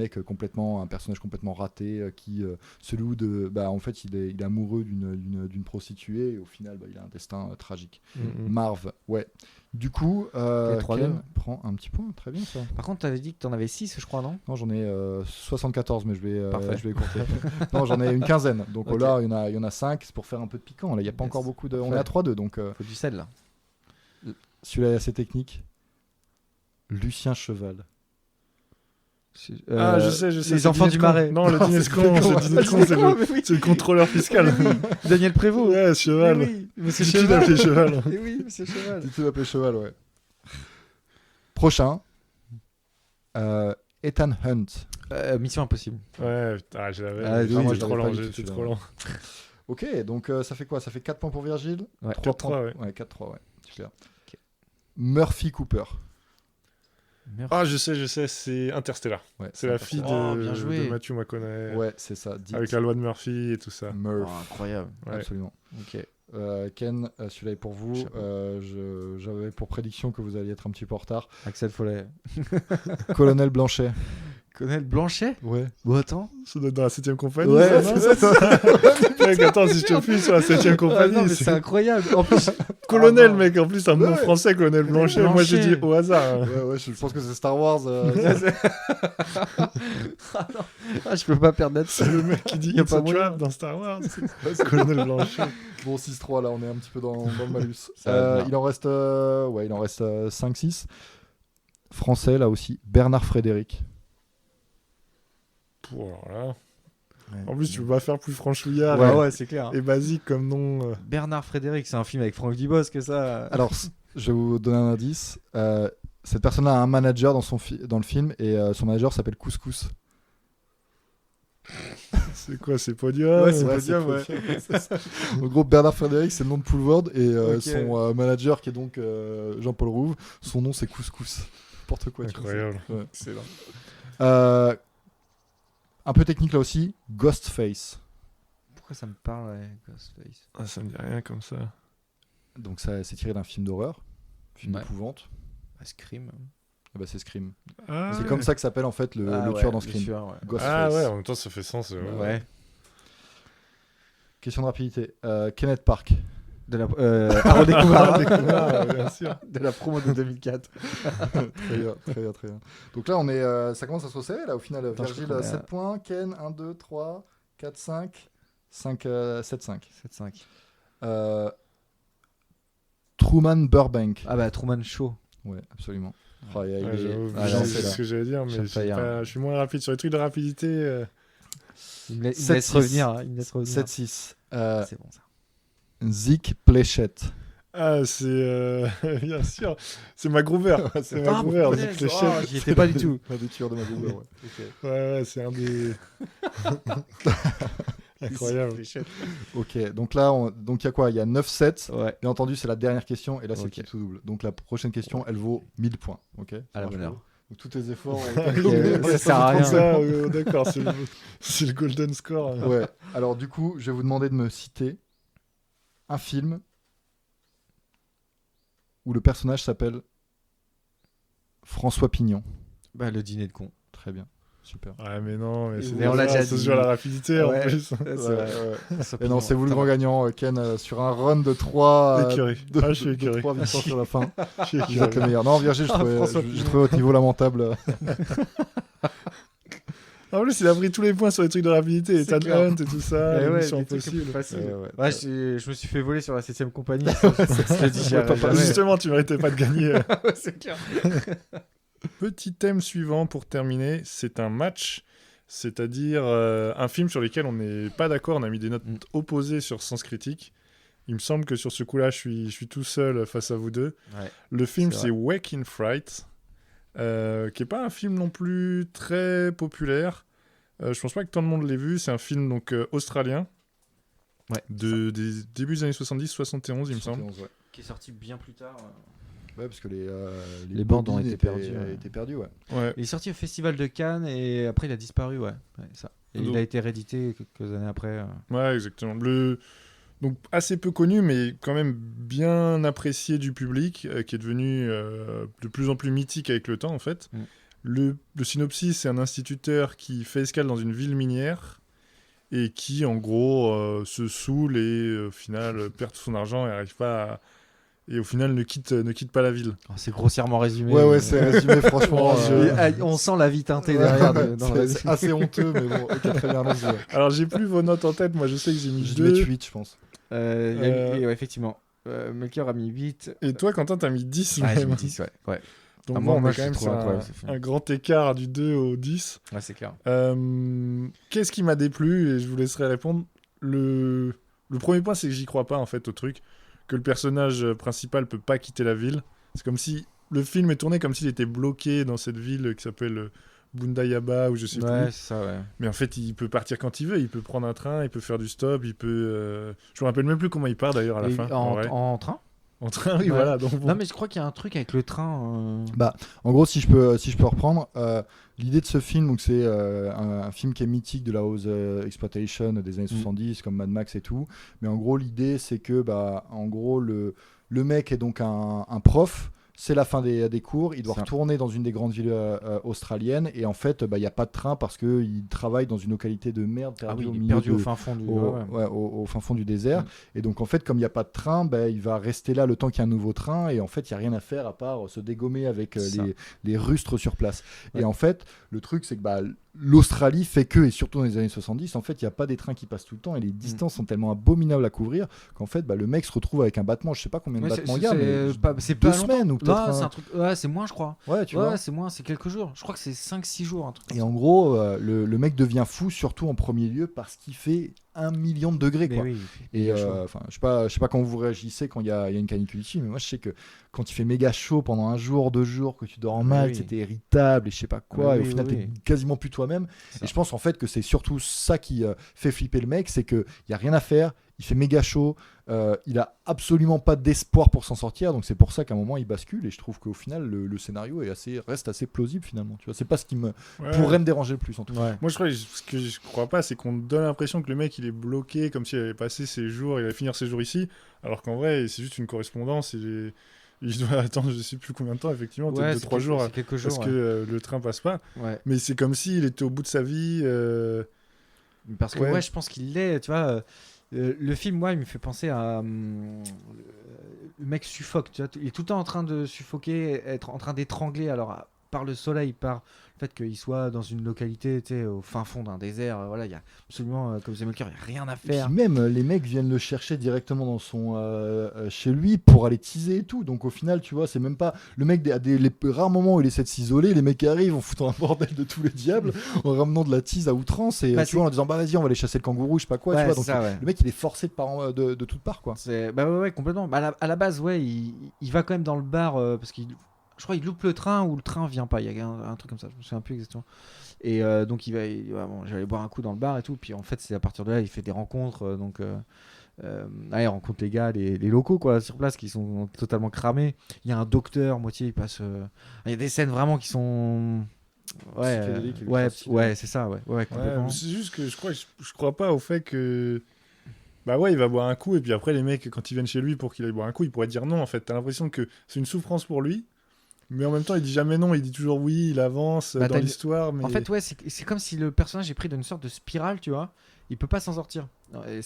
personnage complètement raté qui se loue de. Bah, en fait, il est amoureux d'une prostituée, et au final, bah, il a un destin tragique. Marv, ouais. Du coup, 3-2. Ken prend un petit point, très bien ça. Par contre, t'avais dit que t'en avais 6, je crois, non? Non, j'en ai 74, mais Parfait. je vais compter. Non, j'en ai une quinzaine. Donc Ok. là, il y en a 5, c'est pour faire un peu de piquant. Là, il n'y a pas Yes. encore beaucoup de. On Parfait. est à 3-2, donc Faut du sel, là. celui-là est assez technique. Lucien Cheval. Ah, je sais. Les c'est enfants Dîner du de con. Marais. Non, le dîner de con, c'est le contrôleur fiscal. Daniel Prévost. Ouais, Cheval. Oui, monsieur C'est qui Cheval. d'appelé Cheval? Eh oui, monsieur Cheval. Tu peux m'appeler Cheval, ouais. Prochain. Ethan Hunt. Mission Impossible. Ouais, putain, je l'avais. Ah, oui, J'étais je trop l'avais pas lent, du tout, j'étais celui-là. trop lent. Ok, donc ça fait quoi? Ça fait 4 points pour Virgile. Ouais. 3 4-3, points. ouais. Ouais, 4-3, ouais. Super. Murphy Cooper. Ah, je sais, c'est Interstellar. Ouais, C'est la fille Oh, bien joué. de Matthew McConaughey. Ouais, c'est ça. Dick Avec la loi de Murphy et tout ça. Murph. Oh, incroyable. Ouais. Absolument. Ok. Ken, celui-là est pour vous. Chapeau. J'avais pour prédiction que vous alliez être un petit peu en retard. Axel Follet. Colonel Blanchet. Colonel Blanchet. Ouais. Bon, attends. Ça doit être dans la 7ème compagnie. Ouais, ça, non c'est ça. Mec, attends, si je te fuis sur la 7ème compagnie. non, mais c'est incroyable. En plus, Colonel, non. mec, en plus, un nom Ouais. français, Colonel Blanchet. Moi, j'ai dit au hasard. Ouais, je pense que c'est Star Wars. ah, je peux pas perdre là-dessus. C'est le mec qui dit Y a It's pas a moyen. trap dans Star Wars. Colonel Blanchet. Bon, 6-3, là, on est un petit peu dans le malus. Ça va bien. Il en reste 5-6. Français, là aussi. Bernard Frédéric. Alors là. En plus, tu peux pas faire plus franchouillard Ouais, c'est clair. et basique comme nom. Bernard Frédéric, c'est un film avec Franck Dubosc, ça. Alors, je vais vous donner un indice. Cette personne-là a un manager dans le film et son manager s'appelle Couscous. C'est quoi, c'est Podium? Ouais, c'est Ouais, Podium, ouais. c'est ça. En gros, Bernard Frédéric, c'est le nom de Poulvord, et Ok. son manager, qui est donc Jean-Paul Rouve, son nom c'est Couscous. N'importe quoi. tu vois, Incroyable. Ouais. Excellent. Un peu technique là aussi, Ghostface. Pourquoi ça me parle, ouais, Ghostface? Ah, ça me dit rien comme ça. Donc ça, c'est tiré d'un film d'horreur, film Ouais. d'épouvante. Scream. Eh ben, c'est Scream. Ah, C'est ouais. comme ça que s'appelle en fait le tueur dans Scream. Ouais. Ghostface. Ah ouais, en même temps, ça fait sens. Ouais. Question de rapidité. Kenneth Park. De la à redécouvrir. Ah, bien sûr. De la promo de 2004. Très bien. Donc là, on est, ça commence à se resserrer. Là, au final, Attends, Virgile, je crois qu'on est 7 points. Ken, 1, 2, 3, 4, 5. 7, 5. 7-5. Truman Burbank. Ah bah Truman Show. Ouais, absolument. Oh, il y a- Ouais, il est- j'avoue, Ah, je non, sais c'est ce que j'allais dire, mais J'aime pas hier. je suis moins rapide sur les trucs de rapidité. Il me laisse 7-6. revenir. Hein, il me laisse revenir. 7-6. C'est bon ça. Zeke Pléchette. Ah, c'est bien sûr, c'est MacGruber. C'est MacGruber. punaise, Dick Fléchette. j'y étais pas du tout. Un des tueurs de ma ouais. Ouais, c'est un des. Incroyable. Ok, donc là, donc il y a quoi? Il y a 9-7. Ouais. Bien entendu, c'est la dernière question et là, c'est Ok. qui tout double. Donc la prochaine question, elle vaut 1000 points. Ok. À la marche bonne pour heure. vous. Donc tous tes efforts. Ça sert à rien. Ça, d'accord, c'est le golden score. Ouais. Alors du coup, je vais vous demander de me citer un film où le personnage s'appelle François Pignon. Bah le dîner de con. Très bien. Super. Ouais, mais non, mais c'est Mais on l'a ça, déjà ça se dit. joue à la rapidité en Ouais. plus. C'est Ouais, vrai. ouais. Et non, c'est vous le grand gagnant, Ken, sur un run de 3 Écurie. Ah, je suis écurie. victoires sur la fin. Je suis Vous êtes écurie. le meilleur. Non, Virgile, François je trouvais votre niveau lamentable. En plus, il a pris tous les points sur les trucs de rapidité, les C'est clair. Hunt et tout ça, Ouais, les ouais, missions des trucs impossibles. plus faciles. Ouais. Ouais, je me suis fait voler sur la 7ème compagnie. Je le dis jamais. Justement, tu méritais pas de gagner. Ouais, c'est clair. Petit thème suivant pour terminer, c'est un match, c'est-à-dire un film sur lequel on n'est pas d'accord, on a mis des notes opposées sur Sens Critique. Il me semble que sur ce coup-là, je suis tout seul face à vous deux. Ouais, le film, c'est c'est Wake in Fright, qui n'est pas un film non plus très populaire. Je pense pas que tant de monde l'ait vu. C'est un film donc australien, des débuts des années 70-71, il me semble. 71, ouais. Qui est sorti bien plus tard. Ouais, parce que Les bandes ont bobines été perdues, ouais. étaient perdues, ouais. Ouais. Il est sorti au Festival de Cannes et après il a disparu, ouais. Ça. Et Donc- il a été réédité quelques années après. Ouais, exactement. Donc assez peu connu, mais quand même bien apprécié du public, qui est devenu de plus en plus mythique avec le temps, en fait. Mm. Le synopsis, c'est un instituteur qui fait escale dans une ville minière et qui, en gros, se saoule et au final perd tout son argent et arrive pas à... Et au final ne quitte pas la ville. Oh, c'est grossièrement résumé. Ouais, c'est résumé, franchement. On sent la vie teintée derrière. Dans la... c'est assez honteux, mais bon, ok, très bien, allons-y, ouais. Alors j'ai plus vos notes en tête, moi je sais que j'ai mis Je 2. vais 8, je pense. ouais, effectivement. Melchior a mis 8. Et toi, Quentin, t'as mis 10 Ouais, j'ai même. mis 10, ouais. Donc Ah, bon, on moi, est je quand même trouve sur incroyable, ce film. un grand écart du 2 au 10. Ouais, c'est clair. Qu'est-ce qui m'a déplu? Et je vous laisserai répondre. Le premier point, c'est que j'y crois pas, en fait, au truc. Que le personnage principal peut pas quitter la ville. C'est comme si... Le film est tourné comme s'il était bloqué dans cette ville qui s'appelle Bundayaba, ou je sais Ouais, plus. c'est ça, ouais. Mais en fait, il peut partir quand il veut. Il peut prendre un train, il peut faire du stop, il peut... Je me rappelle même plus comment il part, d'ailleurs, à la Et fin. vrai. en train? En train, oui, Ouais. voilà. Donc, bon. Non, mais je crois qu'il y a un truc avec le train. En gros, si je peux reprendre, l'idée de ce film, donc c'est un film qui est mythique de la house exploitation des années 70, comme Mad Max et tout. Mais en gros, l'idée, c'est que, en gros, le mec est donc un prof. C'est la fin des cours, il doit retourner dans une des grandes villes australiennes et en fait il n'y a pas de train parce qu'il travaille dans une localité de merde perdue au fin fond du au fin fond du désert et donc en fait comme il n'y a pas de train il va rester là le temps qu'il y a un nouveau train et en fait il n'y a rien à faire à part se dégommer avec les rustres sur place et en fait le truc c'est que l'Australie fait que, et surtout dans les années 70, en fait, il n'y a pas des trains qui passent tout le temps et les distances sont tellement abominables à couvrir qu'en fait, le mec se retrouve avec un battement. Je sais pas combien de battements il y a, mais c'est 2 pas semaines ou peut-être. Non, c'est un truc. Ouais, c'est moins, je crois. Ouais, tu vois. C'est moins, c'est quelques jours. Je crois que c'est 5-6 jours. Un truc et en gros, le mec devient fou, surtout en premier lieu, parce qu'il fait 1 million de degrés, quoi. Oui, Et je sais pas comment vous réagissez quand il y a une canicule ici, mais moi je sais que quand il fait méga chaud pendant 1 jour, 2 jours, que tu dors mal, t'es irritable et je sais pas quoi, et au final t'es quasiment plus toi-même. Et je pense en fait que c'est surtout ça qui fait flipper le mec, c'est qu'il y a rien à faire, il fait méga chaud, il a absolument pas d'espoir pour s'en sortir, donc c'est pour ça qu'à un moment il bascule, et je trouve qu'au final le scénario reste assez plausible finalement, tu vois. C'est pas ce qui pourrait me déranger le plus en tout cas. Moi ce que je crois pas, c'est qu'on donne l'impression que le mec il est bloqué comme s'il avait passé ses jours, il allait finir ses jours ici, alors qu'en vrai c'est juste une correspondance, il doit attendre je sais plus combien de temps, effectivement, peut-être 2-3 jours, parce que le train passe pas, mais c'est comme s'il était au bout de sa vie, parce que je pense qu'il l'est, tu vois. Le film, moi, il me fait penser à le mec suffoque, tu vois, il est tout le temps en train de suffoquer, être en train d'étrangler, alors par le soleil, par le fait qu'il soit dans une localité, tu sais, au fin fond d'un désert, voilà, il y a absolument, comme vous aimez le cœur, il y a rien à faire. Et puis même les mecs viennent le chercher directement dans son chez lui pour aller teaser et tout, donc au final, tu vois, c'est même pas le mec à les rares moments où il essaie de s'isoler, les mecs arrivent en foutant un bordel de tous les diables, en ramenant de la tease à outrance et tu vois, en disant bah vas-y, on va aller chasser le kangourou, je sais pas quoi, tu vois, donc le mec il est forcé de toutes parts, quoi. Complètement. À la base, il va quand même dans le bar parce qu'il, je crois, il loupe le train ou le train vient pas. Il y a un truc comme ça, je me souviens plus exactement. Et donc j'allais boire un coup dans le bar et tout. Puis en fait, c'est à partir de là, il fait des rencontres. Il rencontre les gars, les locaux quoi, sur place qui sont totalement cramés. Il y a un docteur, moitié il passe. Il y a des scènes vraiment qui sont. C'est ça, complètement. C'est juste que je crois pas au fait que. Bah ouais, il va boire un coup, et puis après, les mecs, quand ils viennent chez lui pour qu'il aille boire un coup, ils pourraient dire non, en fait. T'as l'impression que c'est une souffrance pour lui, mais en même temps, il dit jamais non, il dit toujours oui, il avance dans l'histoire. Mais... En fait, c'est comme si le personnage est pris dans une sorte de spirale, tu vois. Il peut pas s'en sortir. Et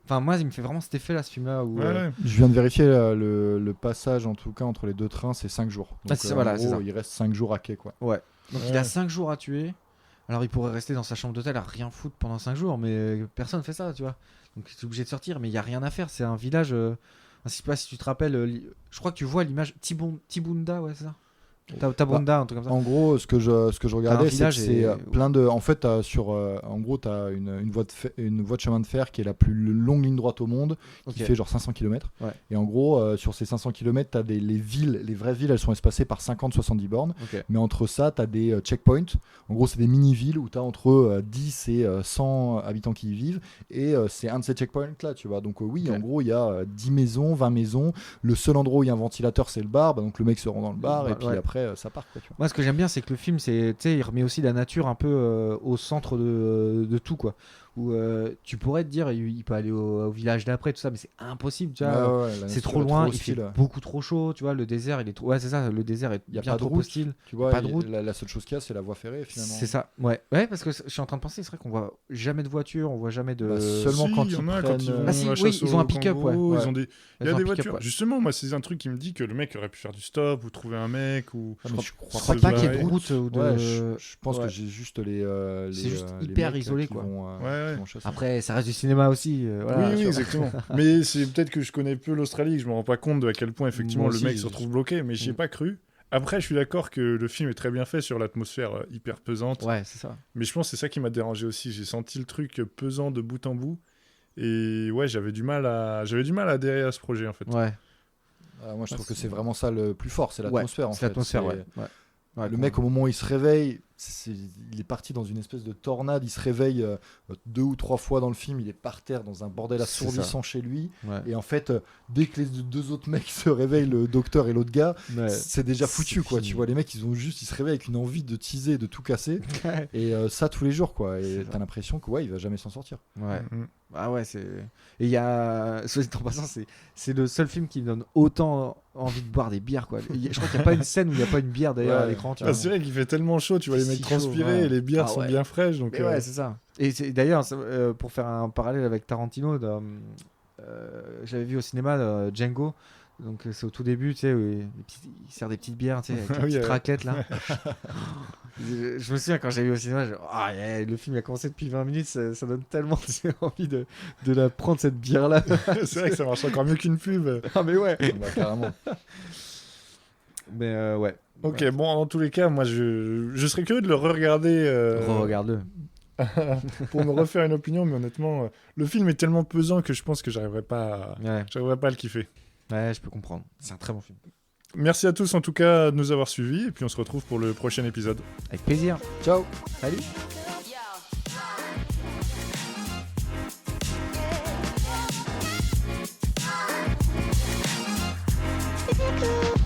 Enfin, moi, il me fait vraiment cet effet-là, ce film-là. Où, Je viens de vérifier le passage, en tout cas, entre les deux trains, c'est 5 jours. Donc, c'est ça. Il reste 5 jours à quai, quoi. Ouais. Donc, il a 5 jours à tuer. Alors, il pourrait rester dans sa chambre d'hôtel à rien foutre pendant 5 jours, mais personne fait ça, tu vois. Donc, tu es obligé de sortir, mais il n'y a rien à faire. C'est un village. Je sais pas si tu te rappelles. Je crois que tu vois l'image Tibunda, ouais, c'est ça. Tabunda, un truc comme ça. En gros, ce que je regardais, c'est plein de. En fait, en gros, t'as une voie de chemin de fer qui est la plus longue ligne droite au monde, qui fait genre 500 km. Ouais. Et en gros, sur ces 500 km, t'as les villes, les vraies villes, elles sont espacées par 50-70 bornes. Okay. Mais entre ça, t'as des checkpoints. En gros, c'est des mini-villes où t'as entre 10 et 100 habitants qui y vivent. Et c'est un de ces checkpoints-là, tu vois. Donc, oui, en gros, il y a 10 maisons, 20 maisons. Le seul endroit où il y a un ventilateur, c'est le bar. Donc, le mec se rend dans le bar et puis après, ça part, quoi, tu vois. Moi, ce que j'aime bien, c'est que le film, il remet aussi la nature un peu au centre de tout, quoi. Où tu pourrais te dire, il peut aller au village d'après, tout ça, mais c'est impossible, tu vois. C'est trop loin, il fait beaucoup trop chaud, tu vois. Le désert, il est trop. Ouais, c'est ça, le désert est bien trop hostile. Tu vois, pas de route. La seule chose qu'il y a, c'est la voie ferrée, finalement. C'est ça, ouais, parce que je suis en train de penser, c'est vrai qu'on voit jamais de voiture, on voit jamais de. Seulement quand ils prennent. Ils ont un pick-up, ouais. Il y a des voitures. Justement, moi, c'est un truc qui me dit que le mec aurait pu faire du stop ou trouver un mec ou. Je crois pas qu'il y ait de route ou de. Je pense que j'ai juste les. C'est juste hyper isolé, quoi. Ouais. Après, ça reste du cinéma aussi. Oui, exactement. Mais c'est peut-être que je connais peu l'Australie, que je me rends pas compte de à quel point effectivement le mec se retrouve bloqué, mais j'y ai pas cru. Après, je suis d'accord que le film est très bien fait sur l'atmosphère hyper pesante. Ouais, c'est ça. Mais je pense que c'est ça qui m'a dérangé aussi. J'ai senti le truc pesant de bout en bout. Et ouais, j'avais du mal à adhérer à ce projet, en fait. Ouais. Moi, je trouve que c'est vraiment ça le plus fort, c'est l'atmosphère, en fait. C'est l'atmosphère, le mec, au moment où il se réveille, il est parti dans une espèce de tornade. Il se réveille 2 ou 3 fois dans le film. Il est par terre dans un bordel assourdissant chez lui. Ouais. Et en fait, dès que les 2 autres mecs se réveillent, le docteur et l'autre gars, c'est déjà foutu, quoi. Tu vois, les mecs, ils se réveillent avec une envie de teaser, de tout casser. Et ça tous les jours, quoi. Et t'as l'impression que il va jamais s'en sortir. Ouais. Ah ouais, c'est. Et il y a. Soit dit en passant, c'est le seul film qui me donne autant envie de boire des bières, quoi. Je crois qu'il n'y a pas une scène où il n'y a pas une bière d'ailleurs à l'écran. C'est vrai qu'il fait tellement chaud, tu vois les mecs transpirer et les bières sont bien fraîches. Donc, ouais, c'est ça. Et d'ailleurs, pour faire un parallèle avec Tarantino, j'avais vu au cinéma Django. Donc c'est au tout début, tu sais, où il sert des petites bières, tu sais, avec des petites raquettes là. Je me souviens quand j'ai vu au cinéma, le film a commencé depuis 20 minutes, ça donne tellement envie de la prendre cette bière là. C'est vrai que ça marche encore mieux qu'une pub. Ah mais ouais. Carrément. Mais ouais. Ok, bon, en tous les cas, moi je serais curieux de le re-regarder. Re-regarde-le. pour me refaire une opinion, mais honnêtement, le film est tellement pesant que je pense que j'arriverai pas à le kiffer. Ouais, je peux comprendre. C'est un très bon film. Merci à tous en tout cas de nous avoir suivis et puis on se retrouve pour le prochain épisode. Avec plaisir. Ciao. Salut. Yo.